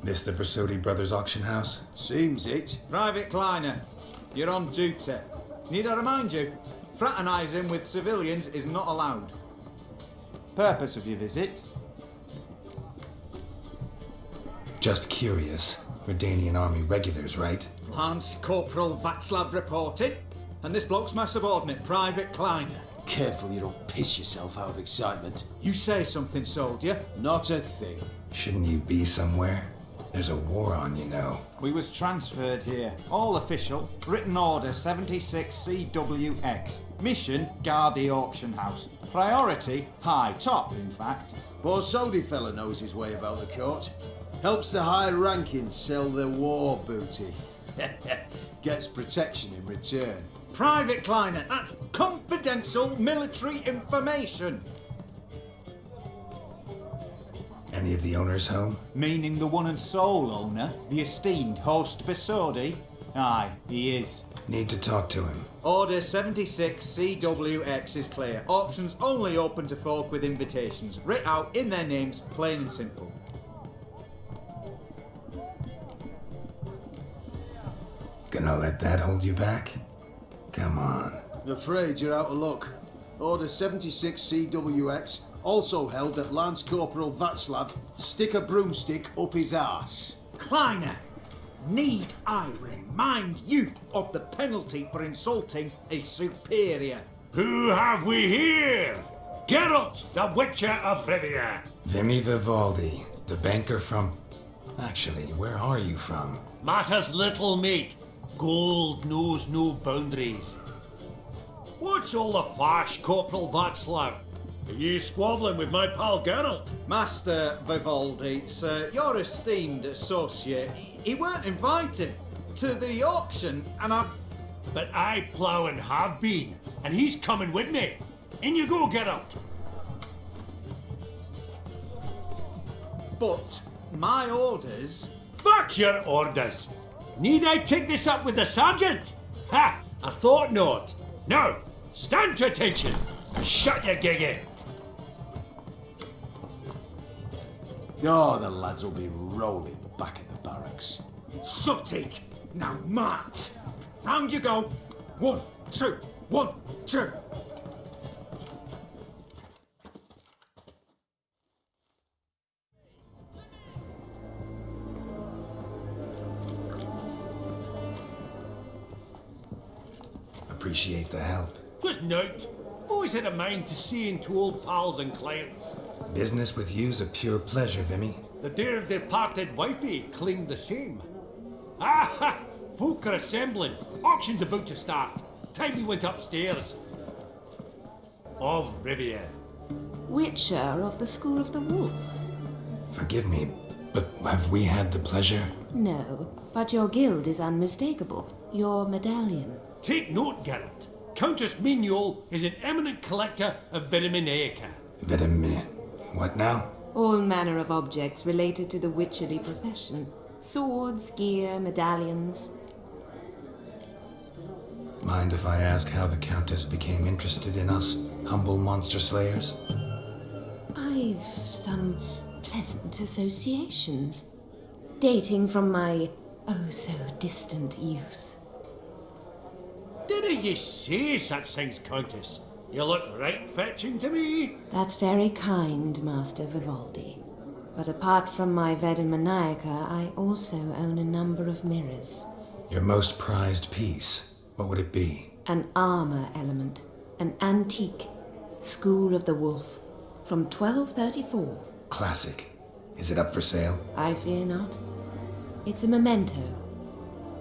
This the Bersodi Brothers auction house? Seems it. Private Kleiner, you're on duty. Need I remind you, fraternising with civilians is not allowed. Purpose of your visit? Just curious. Redanian army regulars, right? Lance Corporal Václav reporting, and this bloke's my subordinate, Private Kleiner. Careful you don't piss yourself out of excitement. You say something, soldier. Not a thing. Shouldn't you be somewhere? There's a war on, you know. We was transferred here. All official. Written order 76 CWX. Mission, guard the auction house. Priority, high top, in fact. Borsodi fella knows his way about the court. Helps the high rankings sell their war booty. Gets protection in return. Private Kleiner, that's confidential military information. Any of the owners home? Meaning the one and sole owner, the esteemed host Bersodi? Aye, he is. Need to talk to him. Order 76 CWX is clear. Auctions only open to folk with invitations. Writ out in their names, plain and simple. Gonna let that hold you back? Come on. I'm afraid you're out of luck. Order 76 CWX also held that Lance Corporal Václav stick a broomstick up his arse. Kleiner, need I remind you of the penalty for insulting a superior? Who have we here? Geralt, the Witcher of Rivia. Vimy Vivaldi, the banker from... Actually, where are you from? Matters little, mate. Gold knows no boundaries. What's all the fash, Corporal Václav? Are you squabbling with my pal Geralt? Master Vivaldi, sir, your esteemed associate, he weren't invited to the auction, and I've... But I plough and have been, and he's coming with me. In you go, Geralt. But my orders... Fuck your orders. Need I take this up with the sergeant? Ha! I thought not. Now, stand to attention. Shut your giggy. Oh, the lads will be rolling back at the barracks. Shut it! Now march! Round you go! 1, 2, 1, 2! Appreciate the help. Just note, always had a mind to see into old pals and clients. Business with you's a pure pleasure, Vimy. The dear departed wifey claimed the same. Ah! Folk are assembling. Auction's about to start. Time we went upstairs. Of Rivia. Witcher of the School of the Wolf. Forgive me, but have we had the pleasure? No, but your guild is unmistakable. Your medallion. Take note, Geralt. Countess Mignol is an eminent collector of Vitaminaica. Vitamin... What now? All manner of objects related to the witchery profession. Swords, gear, medallions. Mind if I ask how the Countess became interested in us, humble monster slayers? I've some pleasant associations, dating from my oh-so-distant youth. Dinna ye say such things, Countess? You look right fetching to me. That's very kind, Master Vivaldi. But apart from my Vedemaniaca, I also own a number of mirrors. Your most prized piece, what would it be? An armor element, an antique, School of the Wolf, from 1234. Classic. Is it up for sale? I fear not. It's a memento,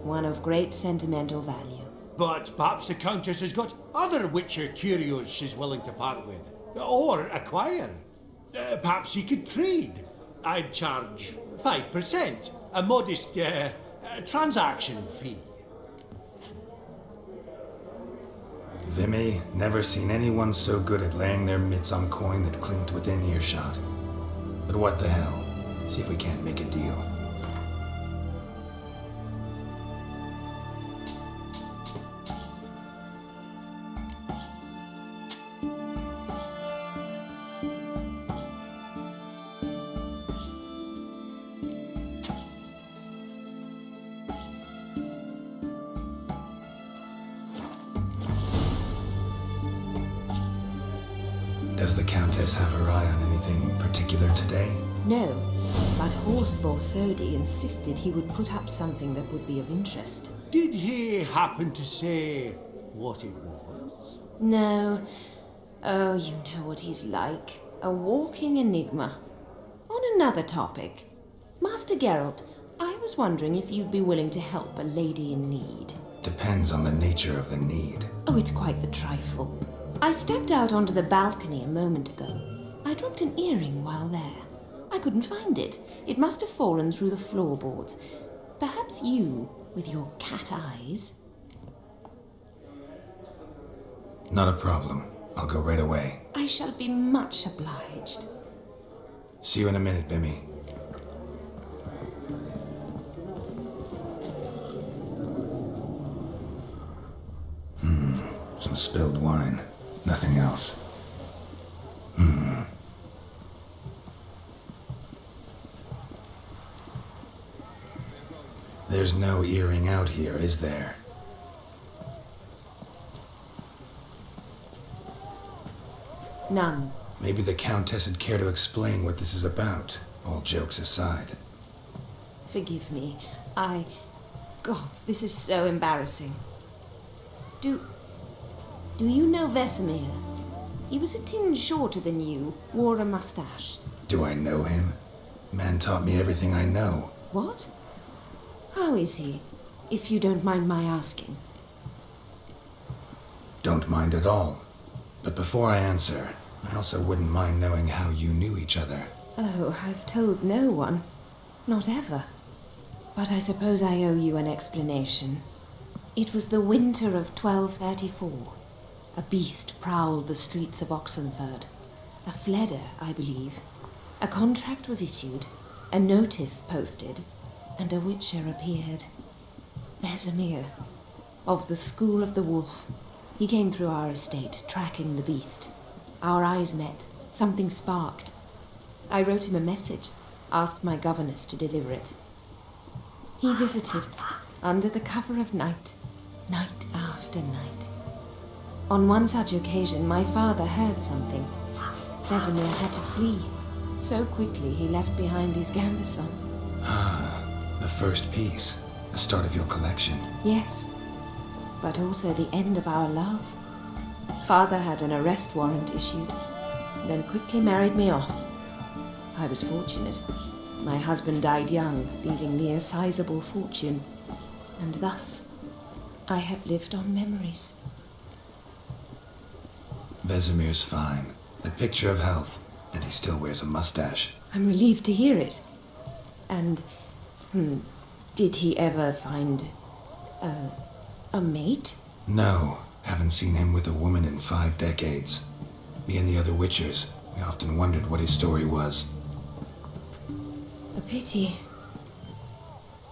one of great sentimental value. But perhaps the Countess has got other Witcher curios she's willing to part with. Or acquire. Perhaps she could trade. I'd charge 5%, a modest transaction fee. Vimy, never seen anyone so good at laying their mitts on coin that clinked within earshot. But what the hell? See if we can't make a deal. Does the Countess have her eye on anything particular today? No, but Horst Borsodi insisted he would put up something that would be of interest. Did he happen to say what it was? No. Oh, you know what he's like. A walking enigma. On another topic. Master Geralt, I was wondering if you'd be willing to help a lady in need. Depends on the nature of the need. Oh, it's quite the trifle. I stepped out onto the balcony a moment ago. I dropped an earring while there. I couldn't find it. It must have fallen through the floorboards. Perhaps you, with your cat eyes... Not a problem. I'll go right away. I shall be much obliged. See you in a minute, Vimy. Some spilled wine. Nothing else. There's no earring out here, is there? None. Maybe the Countess would care to explain what this is about, all jokes aside. Forgive me. God, this is so embarrassing. Do you know Vesemir? He was a tinge shorter than you, wore a mustache. Do I know him? Man taught me everything I know. What? How is he, if you don't mind my asking? Don't mind at all. But before I answer, I also wouldn't mind knowing how you knew each other. Oh, I've told no one. Not ever. But I suppose I owe you an explanation. It was the winter of 1234. A beast prowled the streets of Oxenford. A Fleder, I believe. A contract was issued, a notice posted, and a witcher appeared. Vesemir, of the School of the Wolf. He came through our estate, tracking the beast. Our eyes met. Something sparked. I wrote him a message, asked my governess to deliver it. He visited, under the cover of night, night after night. On one such occasion, my father heard something. Vesemir had to flee. So quickly he left behind his gambeson. The first piece. The start of your collection. Yes, but also the end of our love. Father had an arrest warrant issued, then quickly married me off. I was fortunate. My husband died young, leaving me a sizable fortune. And thus, I have lived on memories. Vesemir's fine. The picture of health. And he still wears a mustache. I'm relieved to hear it. And, did he ever find a mate? No, haven't seen him with a woman in 5 decades. Me and the other Witchers, we often wondered what his story was. A pity.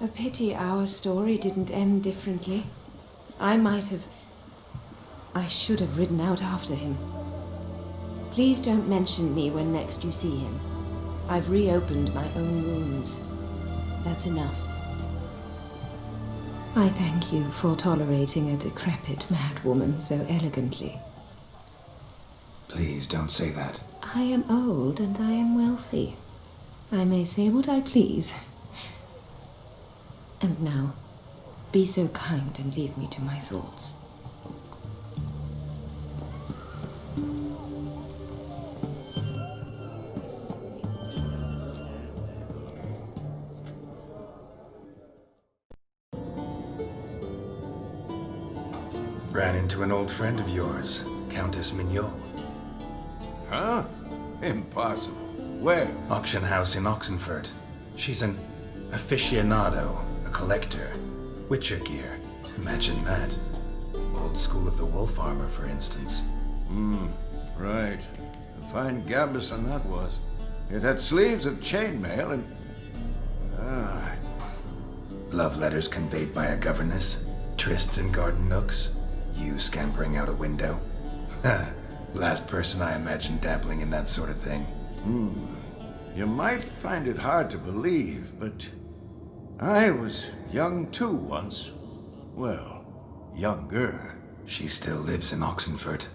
A pity our story didn't end differently. I should have ridden out after him. Please don't mention me when next you see him. I've reopened my own wounds. That's enough. I thank you for tolerating a decrepit madwoman so elegantly. Please don't say that. I am old and I am wealthy. I may say what I please. And now, be so kind and leave me to my thoughts. Ran into an old friend of yours, Countess Mignol. Huh? Impossible. Where? Auction house in Oxenford. She's an aficionado, a collector. Witcher gear. Imagine that. Old school of the wolf armor, for instance. Right. A fine gambeson that was. It had sleeves of chainmail and... Love letters conveyed by a governess. Trysts in garden nooks. You scampering out a window. Last person I imagined dabbling in that sort of thing. You might find it hard to believe, but I was young too once. Well, younger. She still lives in Oxenford.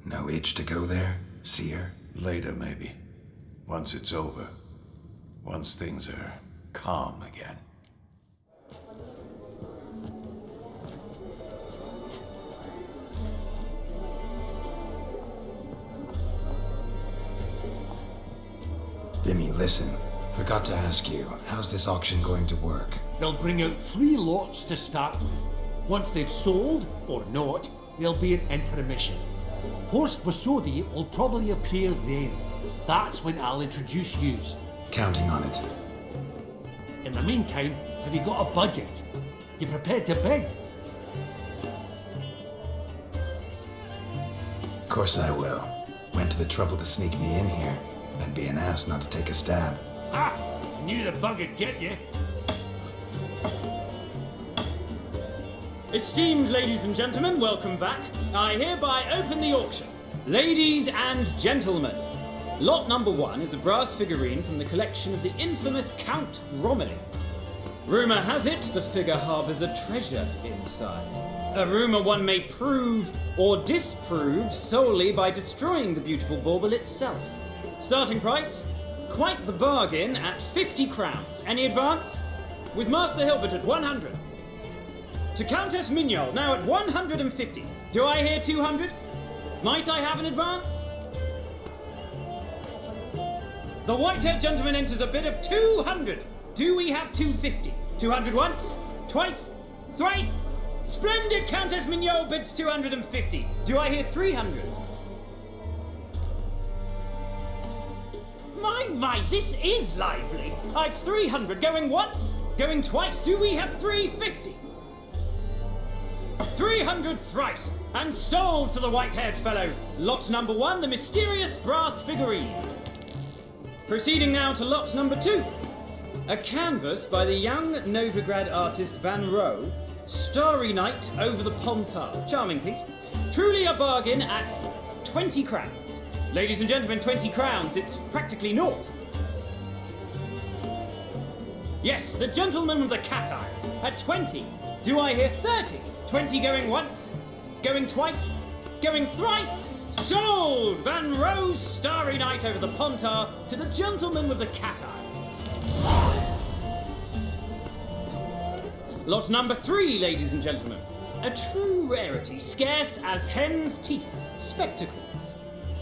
No itch to go there? See her? Later, maybe. Once it's over. Once things are calm again. Vimy, listen. Forgot to ask you, how's this auction going to work? They'll bring out 3 lots to start with. Once they've sold, or not, there'll be an intermission. Horst Bosodi will probably appear then. That's when I'll introduce yous. Counting on it. In the meantime, have you got a budget? You prepared to beg? Of course I will. Went to the trouble to sneak me in here. I'd be an ass not to take a stab. Ah! Knew the bug would get you. Esteemed ladies and gentlemen, welcome back. I hereby open the auction. Ladies and gentlemen, lot number 1 is a brass figurine from the collection of the infamous Count Romilly. Rumour has it the figure harbours a treasure inside. A rumour one may prove or disprove solely by destroying the beautiful bauble itself. Starting price? Quite the bargain at 50 crowns. Any advance? With Master Hilbert at 100. To Countess Mignol, now at 150. Do I hear 200? Might I have an advance? The white-haired gentleman enters a bid of 200. Do we have 250? 200 once? Twice? Thrice? Splendid! Countess Mignol bids 250. Do I hear 300? My, this is lively. I've 300 going once, going twice. Do we have 350? 300 thrice, and sold to the white-haired fellow. Lot number 1, the mysterious brass figurine. Proceeding now to lot number 2. A canvas by the young Novigrad artist Van Rohe, Starry Night over the Pontar. Charming piece. Truly a bargain at 20 crowns. Ladies and gentlemen, 20 crowns, it's practically naught. Yes, the gentleman with the cat eyes at 20. Do I hear 30? 20 going once, going twice, going thrice. Sold! Van Rohe's Starry Night over the Pontar to the gentleman with the cat eyes. Lot number 3, ladies and gentlemen. A true rarity, scarce as hen's teeth. Spectacles.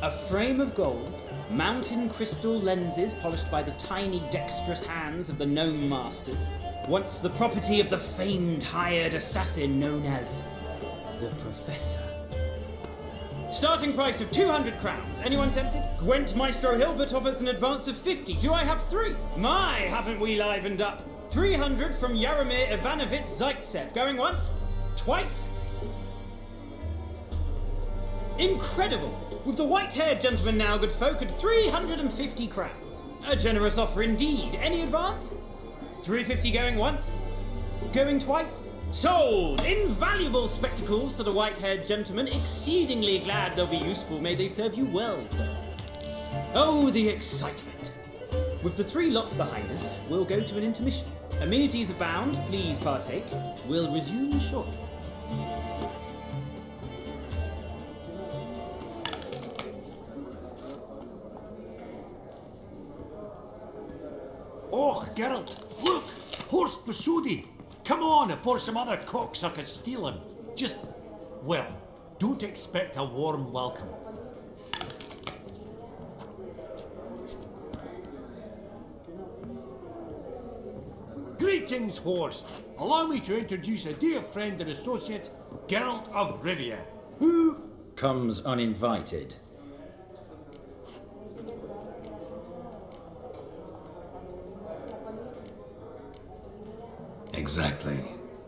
A frame of gold, mountain crystal lenses polished by the tiny dexterous hands of the gnome masters. Once the property of the famed hired assassin known as the Professor. Starting price of 200 crowns. Anyone tempted? Gwent Maestro Hilbert offers an advance of 50. Do I have 3? My, haven't we livened up? 300 from Yaromir Ivanovich Zaitsev. Going once? Twice? Incredible! With the white-haired gentleman now, good folk, at 350 crowns. A generous offer indeed. Any advance? 350 going once? Going twice? Sold! Invaluable spectacles to the white-haired gentleman. Exceedingly glad they'll be useful. May they serve you well, sir. Oh, the excitement. With the 3 lots behind us, we'll go to an intermission. Amenities abound. Please partake. We'll resume shortly. Oh, Geralt, look! Horst Bosodi! Come on before some other cocksuckers steal him. Just, well, don't expect a warm welcome. Greetings, Horst. Allow me to introduce a dear friend and associate, Geralt of Rivia, who comes uninvited. Exactly.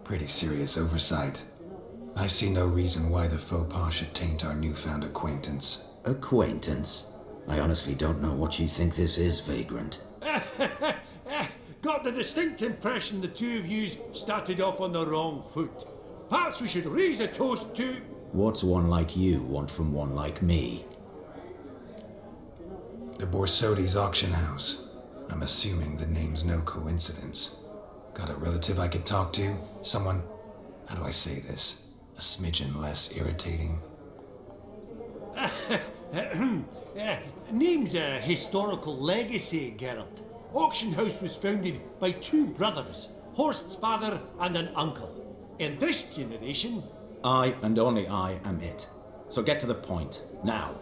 Pretty serious oversight. I see no reason why the faux pas should taint our newfound acquaintance. Acquaintance? I honestly don't know what you think this is, Vagrant. got the distinct impression the two of yous started off on the wrong foot. Perhaps we should raise a toast to... What's one like you want from one like me? The Borsodi's auction house. I'm assuming the name's no coincidence. Got a relative I could talk to? Someone, how do I say this? A smidgen less irritating? Name's a historical legacy, Geralt. Auction House was founded by two brothers, Horst's father and an uncle. In this generation... I, and only I, am it. So get to the point, now.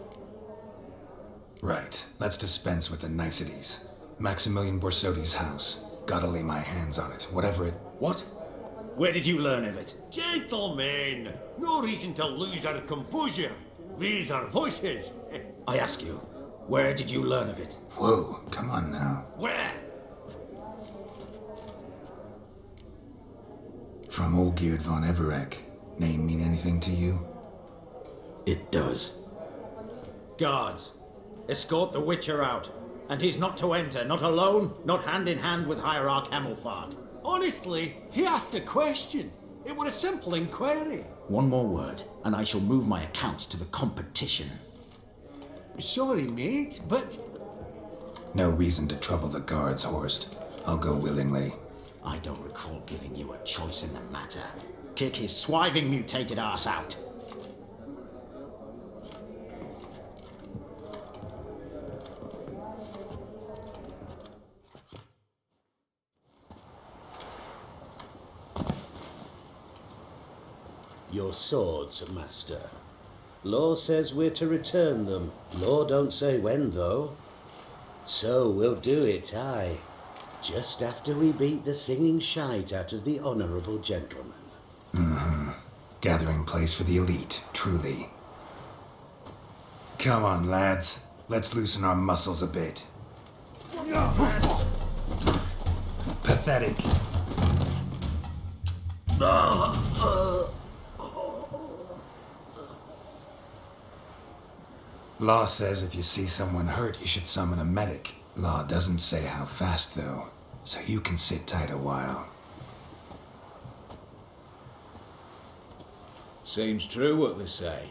Right, let's dispense with the niceties. Maximilian Borsodi's house. Gotta lay my hands on it, whatever it... What? Where did you learn of it? Gentlemen, no reason to lose our composure. Raise our voices. I ask you, where did you learn of it? Whoa, come on now. Where? From Olgierd von Everec. Name mean anything to you? It does. Guards, escort the Witcher out. And he's not to enter, not alone, not hand in hand with Hierarch Hemelfart. Honestly, he asked a question. It were a simple inquiry. One more word, and I shall move my accounts to the competition. Sorry, mate, but... No reason to trouble the guards, Horst. I'll go willingly. I don't recall giving you a choice in the matter. Kick his swiving mutated ass out. Your swords, master. Law says we're to return them. Law don't say when, though. So we'll do it, aye. Just after we beat the singing shite out of the honourable gentleman. Mm-hmm. Gathering place for the elite, truly. Come on, lads. Let's loosen our muscles a bit. Pathetic. Law says if you see someone hurt, you should summon a medic. Law doesn't say how fast, though, so you can sit tight a while. Seems true what they say.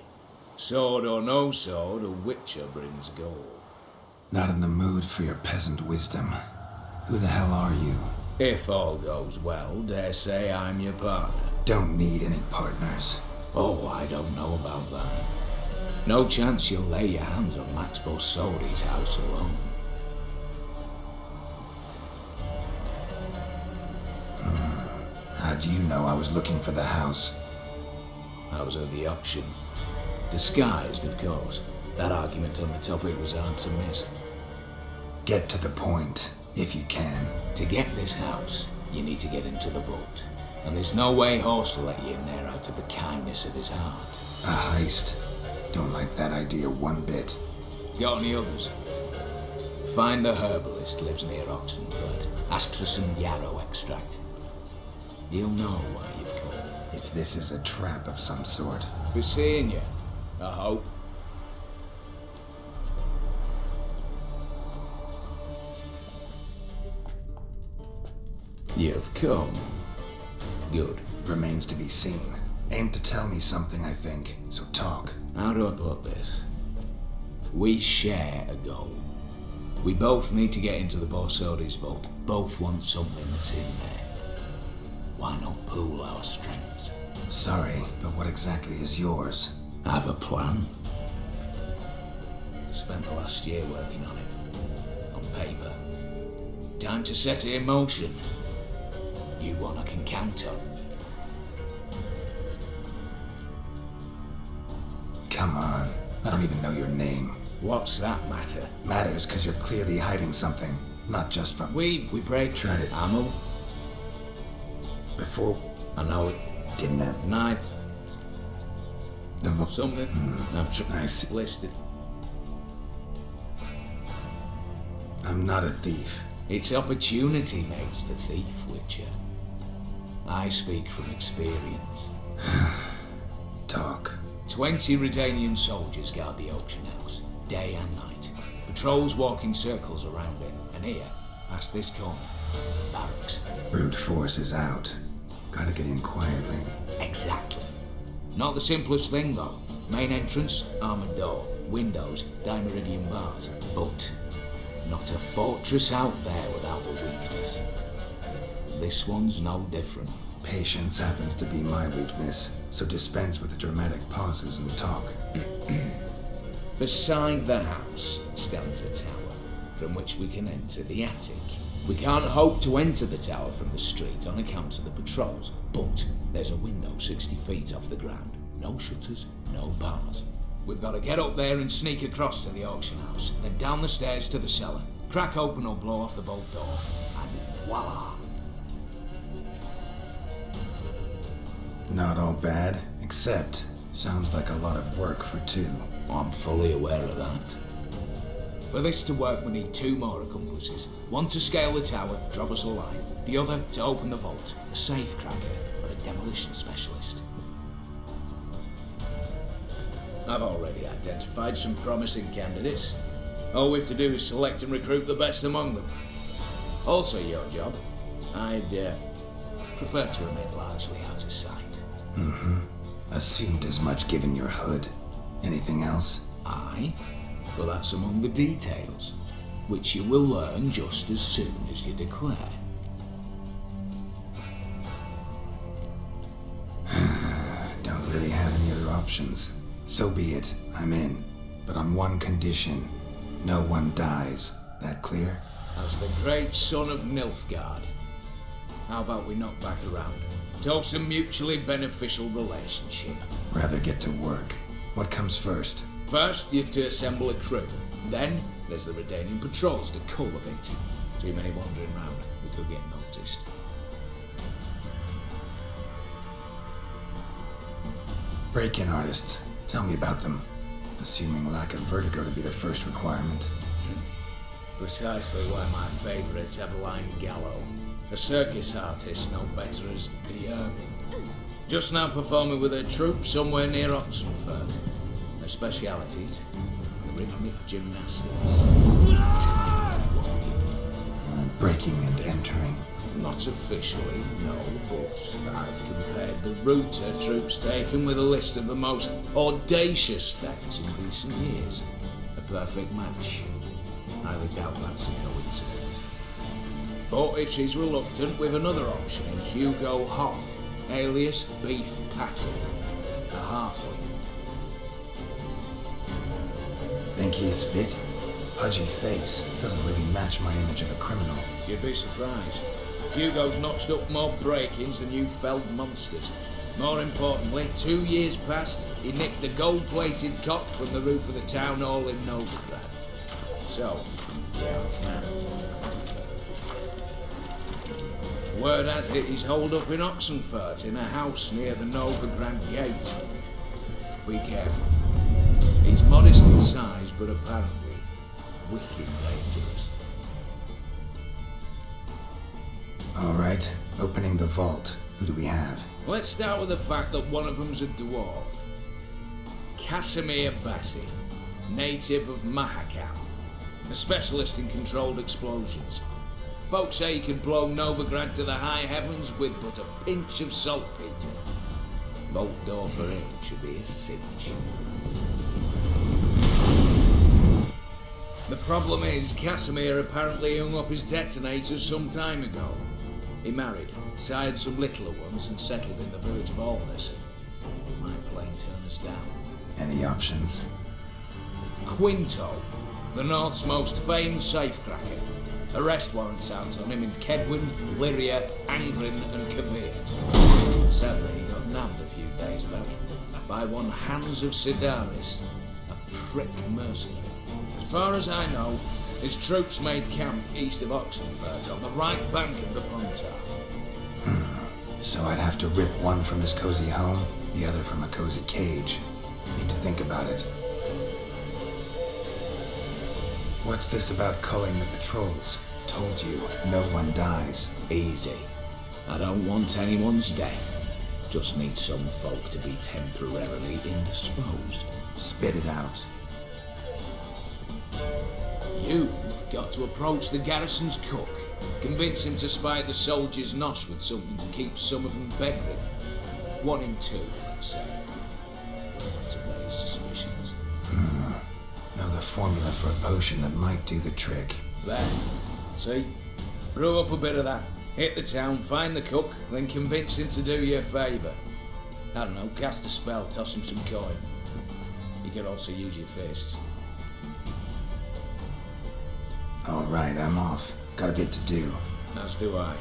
Sword or no sword, a witcher brings gold. Not in the mood for your peasant wisdom. Who the hell are you? If all goes well, dare say I'm your partner. Don't need any partners. Oh, I don't know about that. No chance you'll lay your hands on Max Borsodi's house alone. How do you know I was looking for the house? I was at the auction. Disguised, of course. That argument on the topic was hard to miss. Get to the point, if you can. To get this house, you need to get into the vault. And there's no way Horst will let you in there out of the kindness of his heart. A heist. Don't like that idea one bit. Got any others? Find the herbalist lives near Oxenford. Ask for some yarrow extract. You'll know why you've come. If this is a trap of some sort. Be seeing you, I hope. You've come. Good. Remains to be seen. Aim to tell me something, I think, so talk. How do I put this? We share a goal. We both need to get into the Borsodi's vault. Both want something that's in there. Why not pool our strengths? Sorry, but what exactly is yours? Have a plan. Spent the last year working on it. On paper. Time to set it in motion. You one I can count on. Come on. I don't even know your name. What's that matter? Matters because you're clearly hiding something. Not just from... We break. Tried it. Ammo. Before... I know it. Didn't have... Knife. The Something. I've Nice. listed. I'm not a thief. It's opportunity makes the thief, Witcher. I speak from experience. Talk. 20 Redanian soldiers guard the auction house, day and night. Patrols walk in circles around it, and here, past this corner, barracks. Brute force is out. Gotta get in quietly. Exactly. Not the simplest thing, though. Main entrance, armored door. Windows, dimeridian bars. But not a fortress out there without a weakness. This one's no different. Patience happens to be my weakness, so dispense with the dramatic pauses and talk. Beside the house stands a tower, from which we can enter the attic. We can't hope to enter the tower from the street on account of the patrols, but there's a window 60 feet off the ground. No shutters, no bars. We've got to get up there and sneak across to the auction house, then down the stairs to the cellar, crack open or blow off the vault door, and voila! Not all bad, except sounds like a lot of work for two. I'm fully aware of that. For this to work, we need 2 more accomplices. One to scale the tower, drop us a line. The other to open the vault, a safe cracker or a demolition specialist. I've already identified some promising candidates. All we have to do is select and recruit the best among them. Also your job. I'd prefer to remain largely out of sight. Assumed as much given your hood. Anything else? Aye, but that's among the details, which you will learn just as soon as you declare. Don't really have any other options. So be it, I'm in. But on one condition. No one dies. That clear? As the great son of Nilfgaard. How about we knock back around? Toast a mutually beneficial relationship. Rather get to work. What comes first? First, you have to assemble a crew. Then, there's the Redanian patrols to cull a bit. Too many wandering round. We could get noticed. Break-in artists. Tell me about them. Assuming lack of vertigo to be the first requirement. Precisely why my favourite's Eveline Gallo. A circus artist known better as the Ermine. Just now performing with her troupe somewhere near Oxenfurt. Her specialities, rhythmic gymnastics. Breaking and entering. Not officially, no, but I've compared the route her troops taken with a list of the most audacious thefts in recent years. A perfect match. Highly doubt that's a coincidence. But if she's reluctant, we've another option in Hugo Hoff, alias Beef Patty, a halfling. Think he's fit? Pudgy face doesn't really match my image of a criminal. You'd be surprised. Hugo's notched up more break-ins than you felled monsters. More importantly, 2 years past, he nicked a gold-plated cock from the roof of the town hall in Novigrad. So, get off that. Word has it he's holed up in Oxenfurt in a house near the Novigrad gate. Be careful. He's modest in size, but apparently wicked dangerous. All right, opening the vault. Who do we have? Let's start with the fact that one of them's a dwarf. Casimir Bassi, native of Mahakam, a specialist in controlled explosions. Folks say he can blow Novigrad to the high heavens with but a pinch of saltpeter. Vault door for him should be a cinch. The problem is, Casimir apparently hung up his detonators some time ago. He married, sired some littler ones, and settled in the village of Alness. Might plain turn us down. Any options? Quinto, the North's most famed safecracker. Arrest warrants out on him in Kedwin, Lyria, Angren, and Kavir. Sadly, he got nabbed a few days back by one Hans of Sidaris, a prick mercenary. As far as I know, his troops made camp east of Oxenfurt on the right bank of the Pontar. So I'd have to rip one from his cozy home, the other from a cozy cage. Need to think about it. What's this about culling the patrols? Told you, no one dies. Easy. I don't want anyone's death. Just need some folk to be temporarily indisposed. Spit it out. You've got to approach the garrison's cook. Convince him to spite the soldiers' nosh with something to keep some of them bedridden. 1 in 2, let's say. To raise suspicions. Know the formula for a potion that might do the trick. There. See? Brew up a bit of that. Hit the town, find the cook, then convince him to do you a favour. I don't know, cast a spell, toss him some coin. He could also use your fists. All right, I'm off. Got a bit to do. As do I.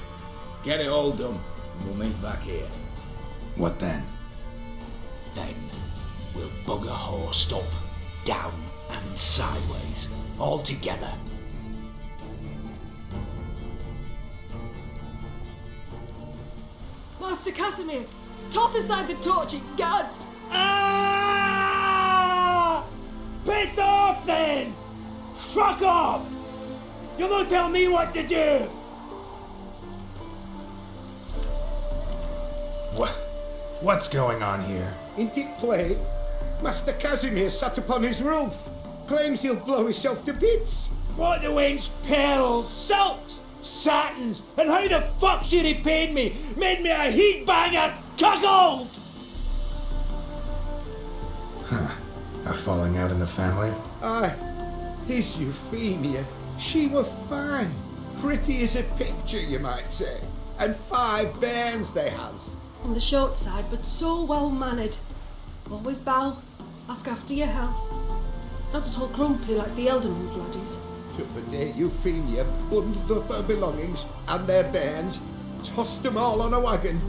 Get it all done, and we'll meet back here. What then? Then we'll bugger horsed up, down and sideways, all together. Master Casimir, toss aside the torch, it guards! Ah! Piss off then! Fuck off! You'll not tell me what to do! What's going on here? Ain't it plain? Master Casimir sat upon his roof. Claims he'll blow himself to bits. What the wench pearls, silks, satins, and how the fuck she repaid me? Made me a heat banger cuckold! A falling out in the family? Aye, his Euphemia. She were fine. Pretty as a picture, you might say. And 5 bairns they has. On the short side, but so well mannered. Always bow, ask after your health. Not at all grumpy like the Elderman's laddies. Took the day Euphemia bundled up her belongings and their bairns, tossed 'em all on a wagon,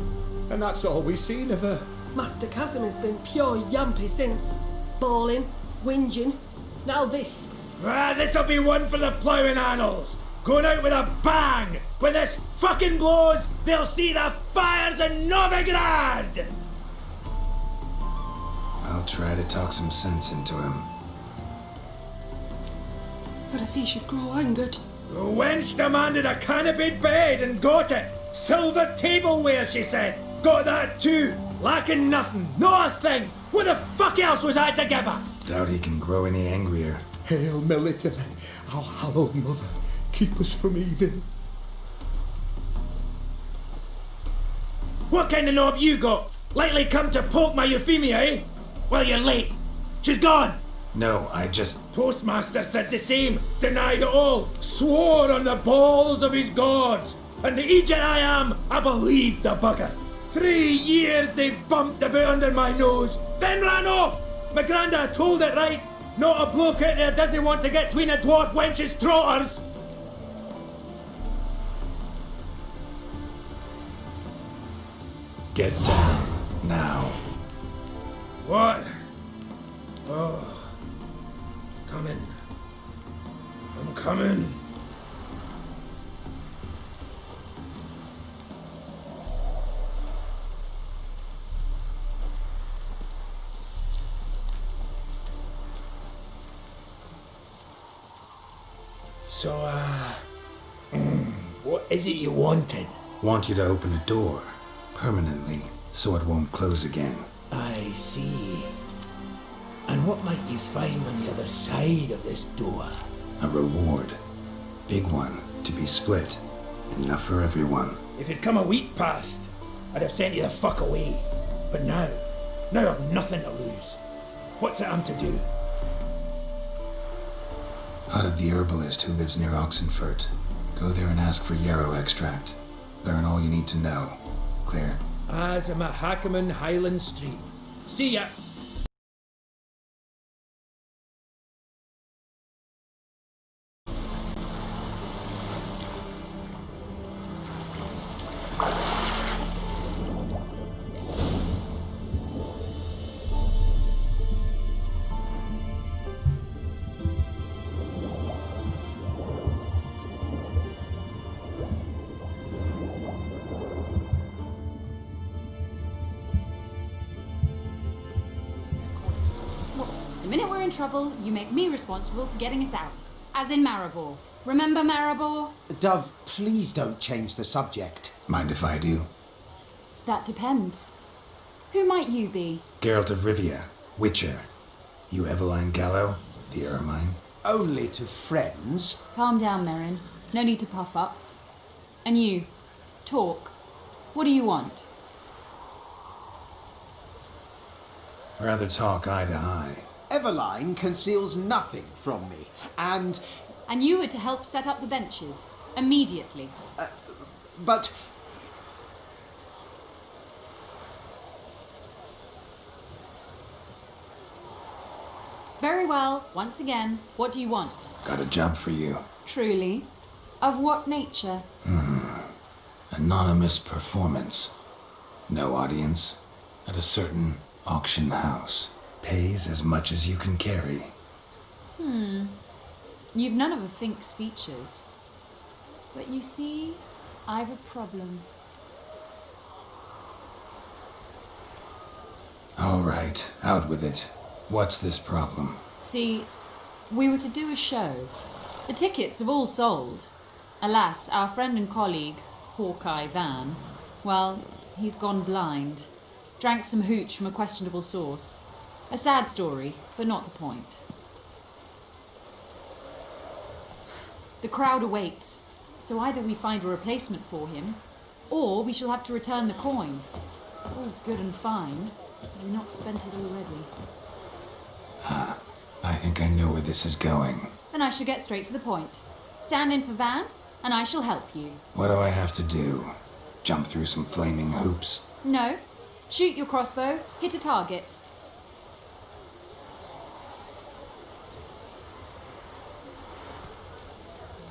and that's all we've seen of her. Master Casimir's been pure yampy since. Bawling, whinging, now this. Ah, this'll be one for the ploughing annals. Going out with a bang! When this fucking blows, they'll see the fires of Novigrad! I'll try to talk some sense into him. What if he should grow angered? The wench demanded a canopied bed and got it. Silver tableware, she said. Got that too. Lacking nothing. Not a thing. What the fuck else was I to give her? Doubt he can grow any angrier. Hail Melitele, our hallowed mother, keep us from evil. What kind of knob you got? Likely come to poke my Euphemia, eh? Well, you're late. She's gone. No, I just... Postmaster said the same. Denied it all. Swore on the balls of his gods. And the Egypt I am, I believed the bugger. 3 years they bumped about under my nose, then ran off. My granda told it right. Not a bloke out there doesn't want to get between a dwarf wench's trotters. Get down, now. What? Oh. Coming. I'm coming. So, what is it you wanted? Want you to open a door, permanently, so it won't close again. I see. And what might you find on the other side of this door? A reward. Big one, to be split. Enough for everyone. If it'd come a week past, I'd have sent you the fuck away. But now I've nothing to lose. What's it I'm to do? Out of the herbalist who lives near Oxenfurt. Go there and ask for yarrow extract. Learn all you need to know. Clear? As I'm at Hackerman Highland Street. See ya! The minute we're in trouble, you make me responsible for getting us out. As in Maribor. Remember Maribor? Dove, please don't change the subject. Mind if I do? That depends. Who might you be? Geralt of Rivia, Witcher. You Eveline Gallo, the Ermine. Only to friends. Calm down, Merrin. No need to puff up. And you, talk. What do you want? Rather talk eye to eye. Eveline conceals nothing from me, and... And you were to help set up the benches. Immediately. But... Very well. Once again, what do you want? Got a job for you. Truly? Of what nature? Anonymous performance. No audience. At a certain auction house. Pays as much as you can carry. You've none of a Fink's features. But you see, I've a problem. All right, out with it. What's this problem? See, we were to do a show. The tickets have all sold. Alas, our friend and colleague, Hawkeye Van, well, he's gone blind. Drank some hooch from a questionable source. A sad story, but not the point. The crowd awaits, so either we find a replacement for him, or we shall have to return the coin. All good and fine, but we've not spent it already. I think I know where this is going. Then I shall get straight to the point. Stand in for Van, and I shall help you. What do I have to do? Jump through some flaming hoops? No. Shoot your crossbow, hit a target.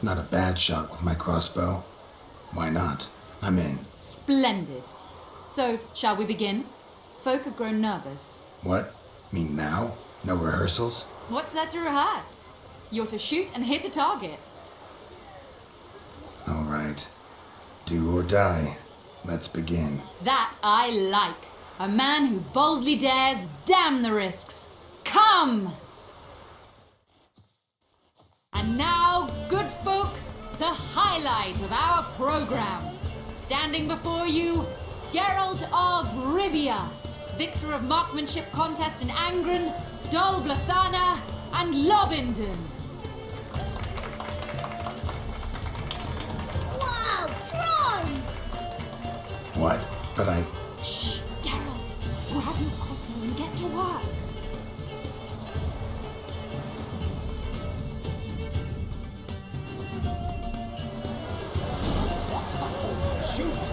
Not a bad shot with my crossbow. Why not? I'm in. Splendid. So, shall we begin? Folk have grown nervous. What? Mean now? No rehearsals? What's there to rehearse? You're to shoot and hit a target. All right. Do or die. Let's begin. That I like. A man who boldly dares, damn the risks. Come! And now, good folk, the highlight of our program. Standing before you, Geralt of Rivia, victor of marksmanship contest in Angren, Dol Blathana, and Lobindon. Wow, prime! What? But I... Shh, Geralt, grab your crossbow and get to work. Shoot!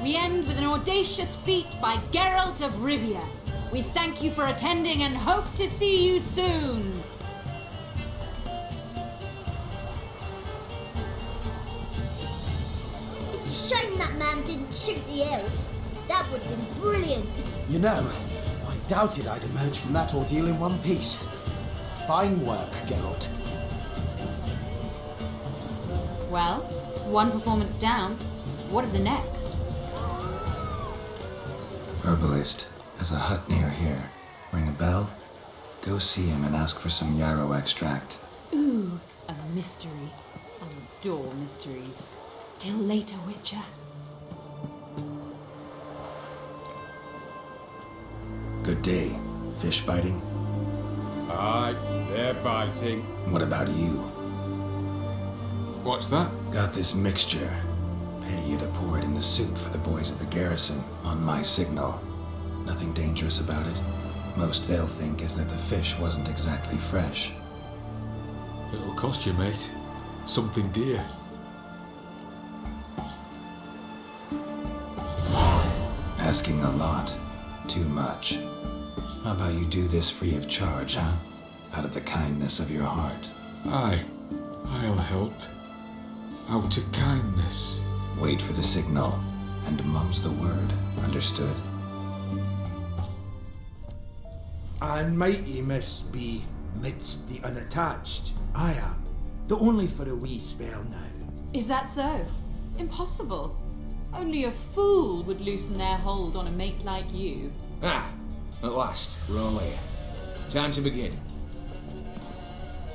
We end with an audacious feat by Geralt of Rivia. We thank you for attending and hope to see you soon. It's a shame that man didn't shoot the elf. That would have been brilliant. You know, I doubted I'd emerge from that ordeal in one piece. Fine work, Geralt. Well, one performance down. What of the next? Herbalist has a hut near here. Ring a bell? Go see him and ask for some yarrow extract. Ooh, a mystery. I adore mysteries. Till later, Witcher. Good day. Fish biting? Aye, they're biting. What about you? What's that? Got this mixture. Pay you to pour it in the soup for the boys at the garrison, on my signal. Nothing dangerous about it. Most they'll think is that the fish wasn't exactly fresh. It'll cost you, mate. Something dear. Asking a lot. Too much. How about you do this free of charge, huh? Out of the kindness of your heart. Aye, I'll help. Out of kindness. Wait for the signal, and mum's the word. Understood? And mighty must be midst the unattached. I am, though only for a wee spell now. Is that so? Impossible. Only a fool would loosen their hold on a mate like you. Ah, at last, we're all here. Time to begin.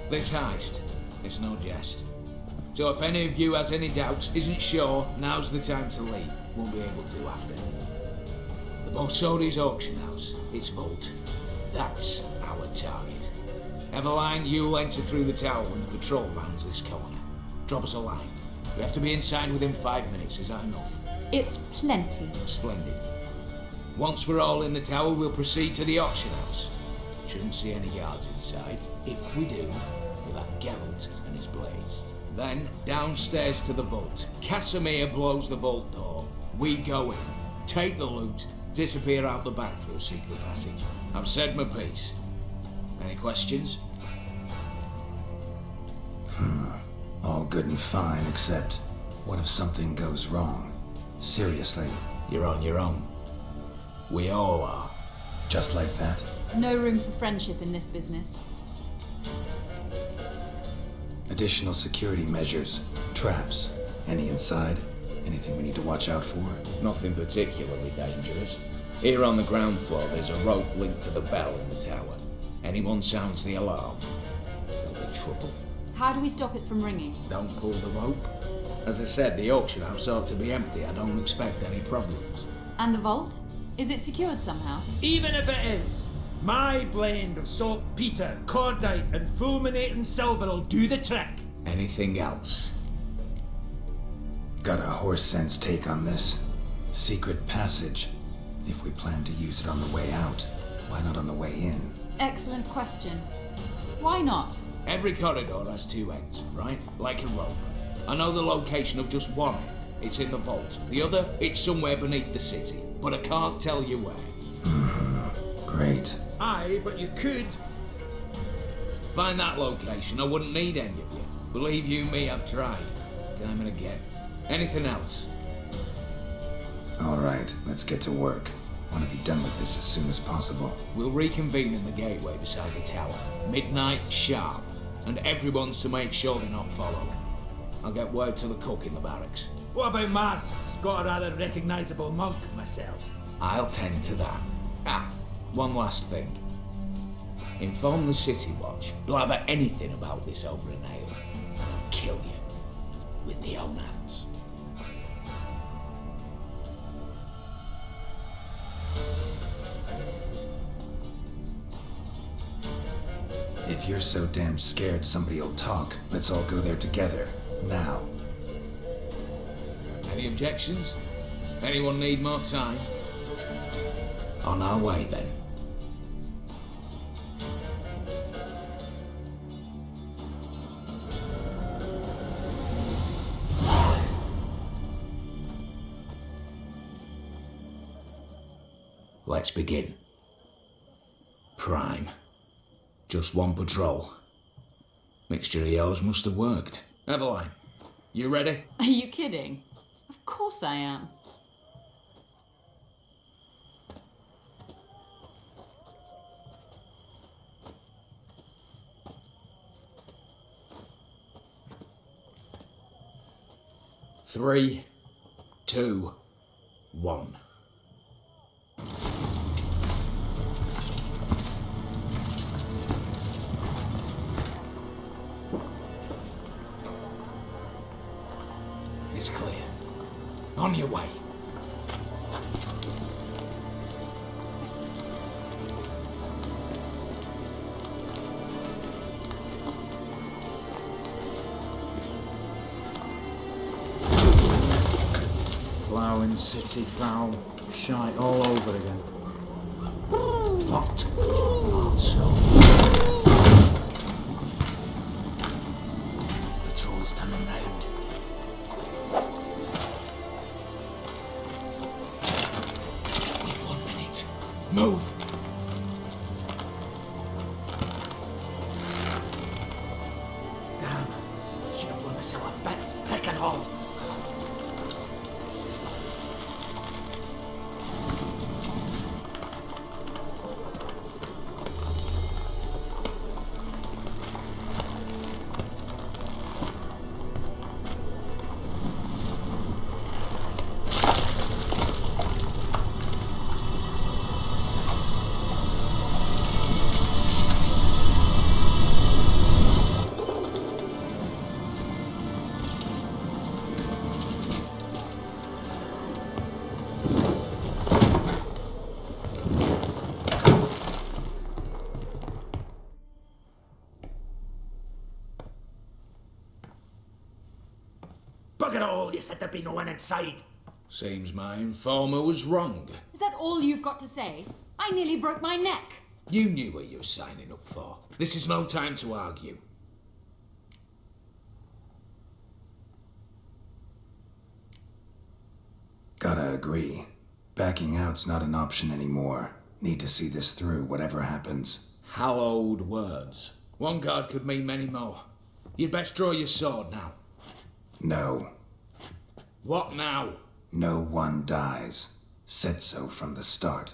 This heist, it's no jest. So if any of you has any doubts, isn't sure, now's the time to leave. Won't be able to after. The Bolsori's auction house, its vault. That's our target. Eveline, you'll enter through the tower when the patrol rounds this corner. Drop us a line. We have to be inside within 5 minutes. Is that enough? It's plenty. Splendid. Once we're all in the tower, we'll proceed to the auction house. Shouldn't see any guards inside. If we do, we'll have Geralt and his blades. Then, downstairs to the vault. Casimir blows the vault door. We go in, take the loot, disappear out the back through a secret passage. I've said my piece. Any questions? All good and fine, except what if something goes wrong? Seriously. You're on your own. We all are. Just like that? No room for friendship in this business. Additional security measures, traps, any inside? Anything we need to watch out for? Nothing particularly dangerous. Here on the ground floor, there's a rope linked to the bell in the tower. Anyone sounds the alarm, there'll be trouble. How do we stop it from ringing? Don't pull the rope. As I said, the auction house ought to be empty. I don't expect any problems. And the vault? Is it secured somehow? Even if it is, my blend of saltpeter, cordite, and fulminating silver will do the trick. Anything else? Got a horse sense take on this. Secret passage. If we plan to use it on the way out, why not on the way in? Excellent question. Why not? Every corridor has two ends, right? Like a rope. I know the location of just one end. It's in the vault. The other, it's somewhere beneath the city. But I can't tell you where. Great. Aye, but you could. Find that location. I wouldn't need any of you. Believe you me, I've tried. Time and again. Anything else? Alright, let's get to work. Want to be done with this as soon as possible. We'll reconvene in the gateway beside the tower. Midnight sharp. And everyone's to make sure they're not followed. I'll get word to the cook in the barracks. What about masks? Got a rather recognisable monk myself. I'll tend to that. One last thing. Inform the City Watch. Blabber anything about this over an ale, and I'll kill you with my own hands. If you're so damn scared somebody'll talk, let's all go there together. Now. Any objections? Anyone need more time? On our way, then. Let's begin. Prime. Just one patrol. Mixture of yours must have worked. Eveline, you ready? Are you kidding? Of course I am. Three, 2, 1. It's clear. On your way. Ploughing city foul, shite all over again. What? So. Patrol's turning round. We've 1 minute. Move! Damn. Should have blown myself a bit. Prick and all. you said there'd be no one inside. Seems my informer was wrong. Is that all you've got to say? I nearly broke my neck. You knew what you were signing up for. This is no time to argue. Gotta agree. Backing out's not an option anymore. Need to see this through, whatever happens. Hallowed words. One guard could mean many more. You'd best draw your sword now. No. What now? No one dies. Said so from the start.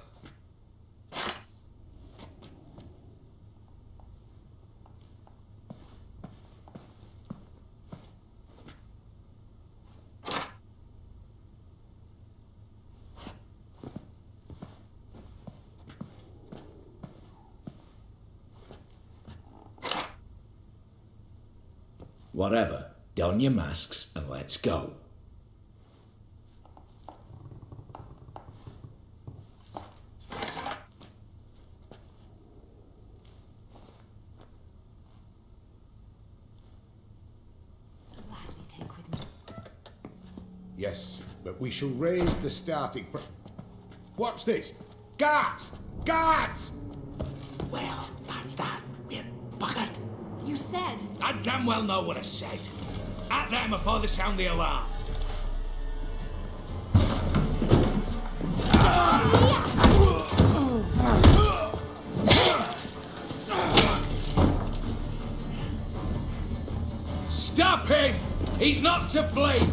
Whatever. Don your masks and let's go. Yes, but we shall raise the starting What's this? Guards! Guards! Well, that's that. We're buggered. You said... I damn well know what I said. At them before they sound the alarm. Stop him! He's not to flee!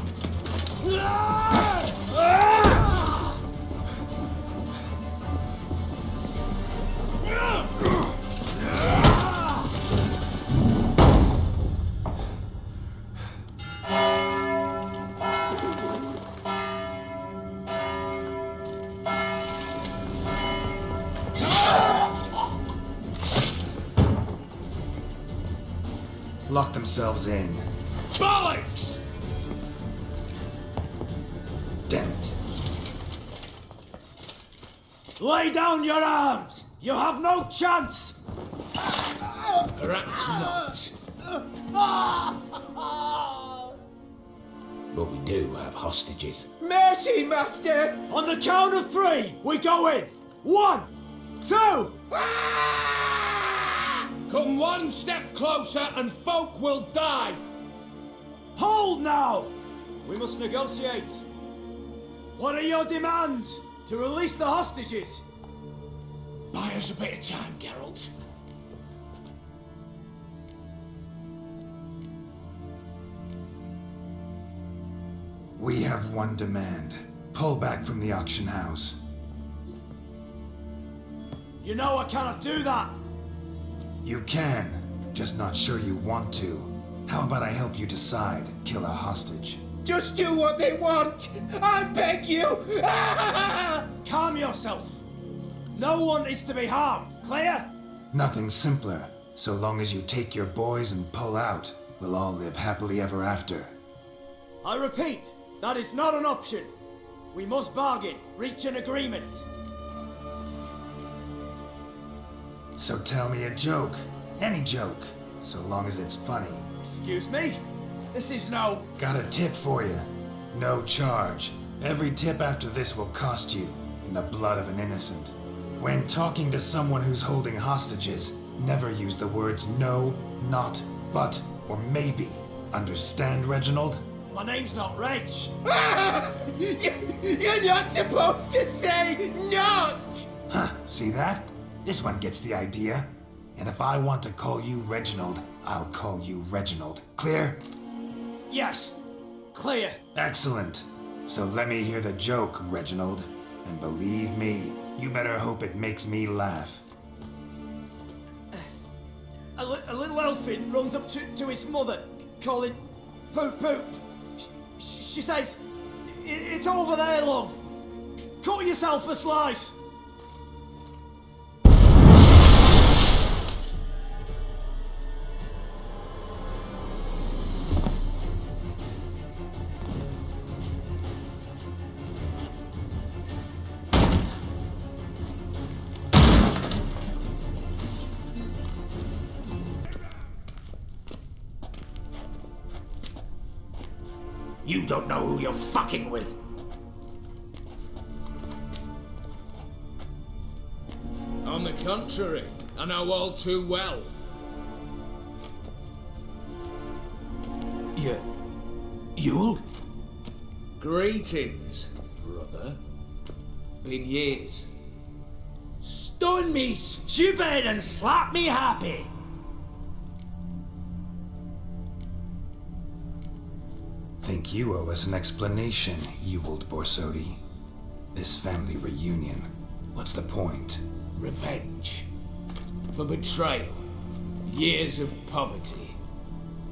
Lock themselves in. Bollocks! Damn it. Lay down your arms! You have no chance! Perhaps not. But we do have hostages. Mercy, Master! On the count of 3, we go in! 1, 2... Come one step closer and folk will die! Hold now! We must negotiate. What are your demands? To release the hostages? Buy us a bit of time, Geralt. We have one demand. Pull back from the auction house. You know I cannot do that! You can, just not sure you want to. How about I help you decide? Kill a hostage. Just do what they want! I beg you! Calm yourself! No one is to be harmed, clear? Nothing simpler. So long as you take your boys and pull out, we'll all live happily ever after. I repeat, that is not an option. We must bargain, reach an agreement. So tell me a joke. Any joke. So long as it's funny. Excuse me? This is no... Got a tip for you. No charge. Every tip after this will cost you, in the blood of an innocent. When talking to someone who's holding hostages, never use the words no, not, but, or maybe. Understand, Reginald? My name's not Reg. You're not supposed to say not! Huh, see that? This one gets the idea. And if I want to call you Reginald, I'll call you Reginald. Clear? Yes, clear. Excellent. So let me hear the joke, Reginald. And believe me, you better hope it makes me laugh. A little elfin runs up to his mother, calling Poop Poop. She says, "It's over there, love. Cut yourself a slice." You don't know who you're fucking with. On the contrary, I know all too well. Ewald? Greetings, brother. Been years. Stone me stupid and slap me happy. Think you owe us an explanation, Ewald Borsodi. This family reunion, what's the point? Revenge. For betrayal. Years of poverty.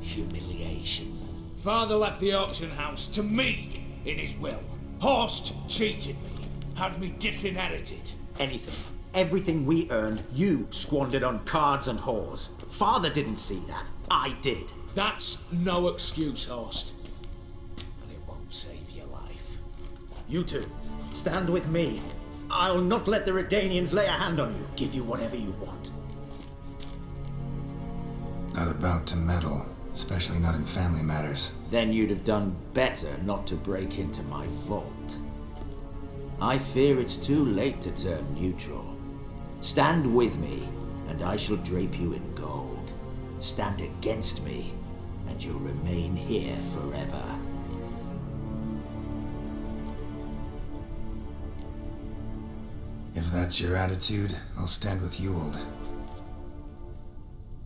Humiliation. Father left the auction house to me in his will. Horst cheated me. Had me disinherited. Anything. Everything we earned, you squandered on cards and whores. Father didn't see that. I did. That's no excuse, Horst. And it won't save your life. You two, stand with me. I'll not let the Redanians lay a hand on you. Give you whatever you want. Not about to meddle, especially not in family matters. Then you'd have done better not to break into my vault. I fear it's too late to turn neutral. Stand with me, and I shall drape you in gold. Stand against me, and you'll remain here forever. If that's your attitude, I'll stand with Ewald.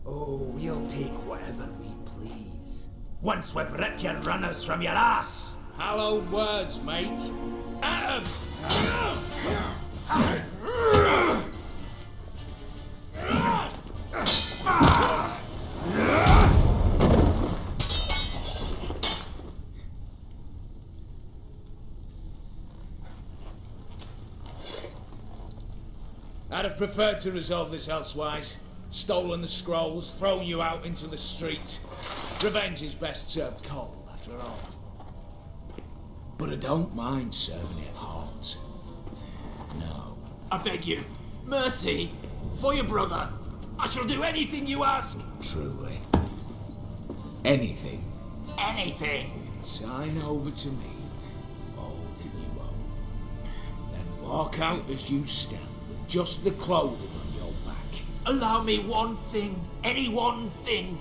Oh, we'll take whatever we please. Once we've ripped your runners from your ass! Hallowed words, mate. At 'em! I'd have preferred to resolve this elsewise. Stolen the scrolls, thrown you out into the street. Revenge is best served cold, after all. But I don't mind serving it hot. No. I beg you, mercy, for your brother. I shall do anything you ask. Truly. Anything. Anything. Sign over to me all that you own. Then walk out as you stand with just the clothing on your back. Allow me one thing. Any one thing.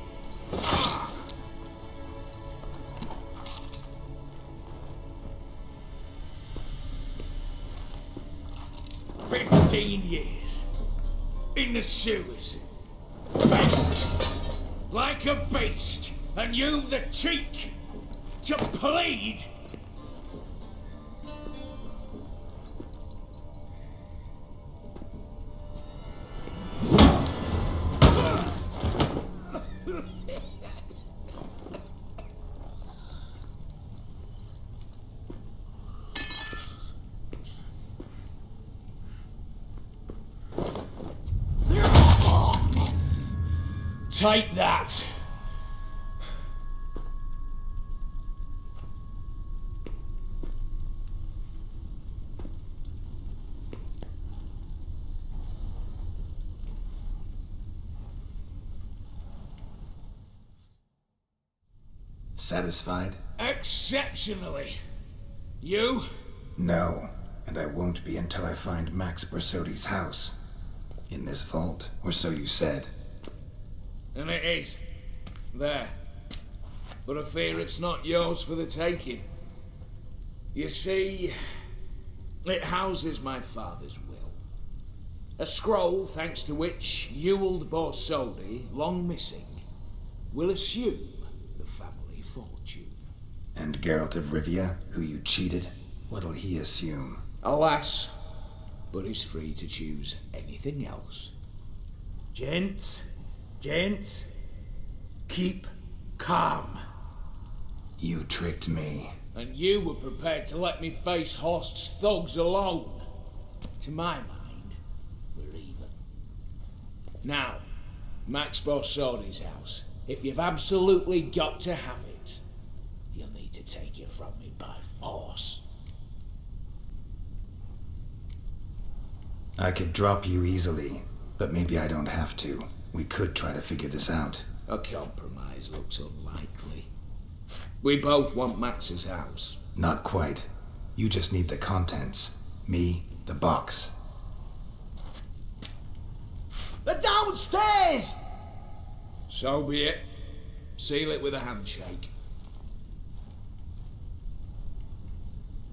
15 years. In the sewers. Bent. Like a beast. And you the cheek to plead. Take that. Satisfied? Exceptionally. You? No, and I won't be until I find Max Borsodi's house. In this vault, or so you said. And it is. There. But I fear it's not yours for the taking. You see, it houses my father's will. A scroll thanks to which Ewald Borsodi, long missing, will assume the family fortune. And Geralt of Rivia, who you cheated, what'll he assume? Alas, but he's free to choose anything else. Gents, keep calm. You tricked me. And you were prepared to let me face Horst's thugs alone. To my mind, we're even. Now, Max Borsodi's house. If you've absolutely got to have it, you'll need to take it from me by force. I could drop you easily, but maybe I don't have to. We could try to figure this out. A compromise looks unlikely. We both want Max's house. Not quite. You just need the contents. Me, the box. They're downstairs! So be it. Seal it with a handshake.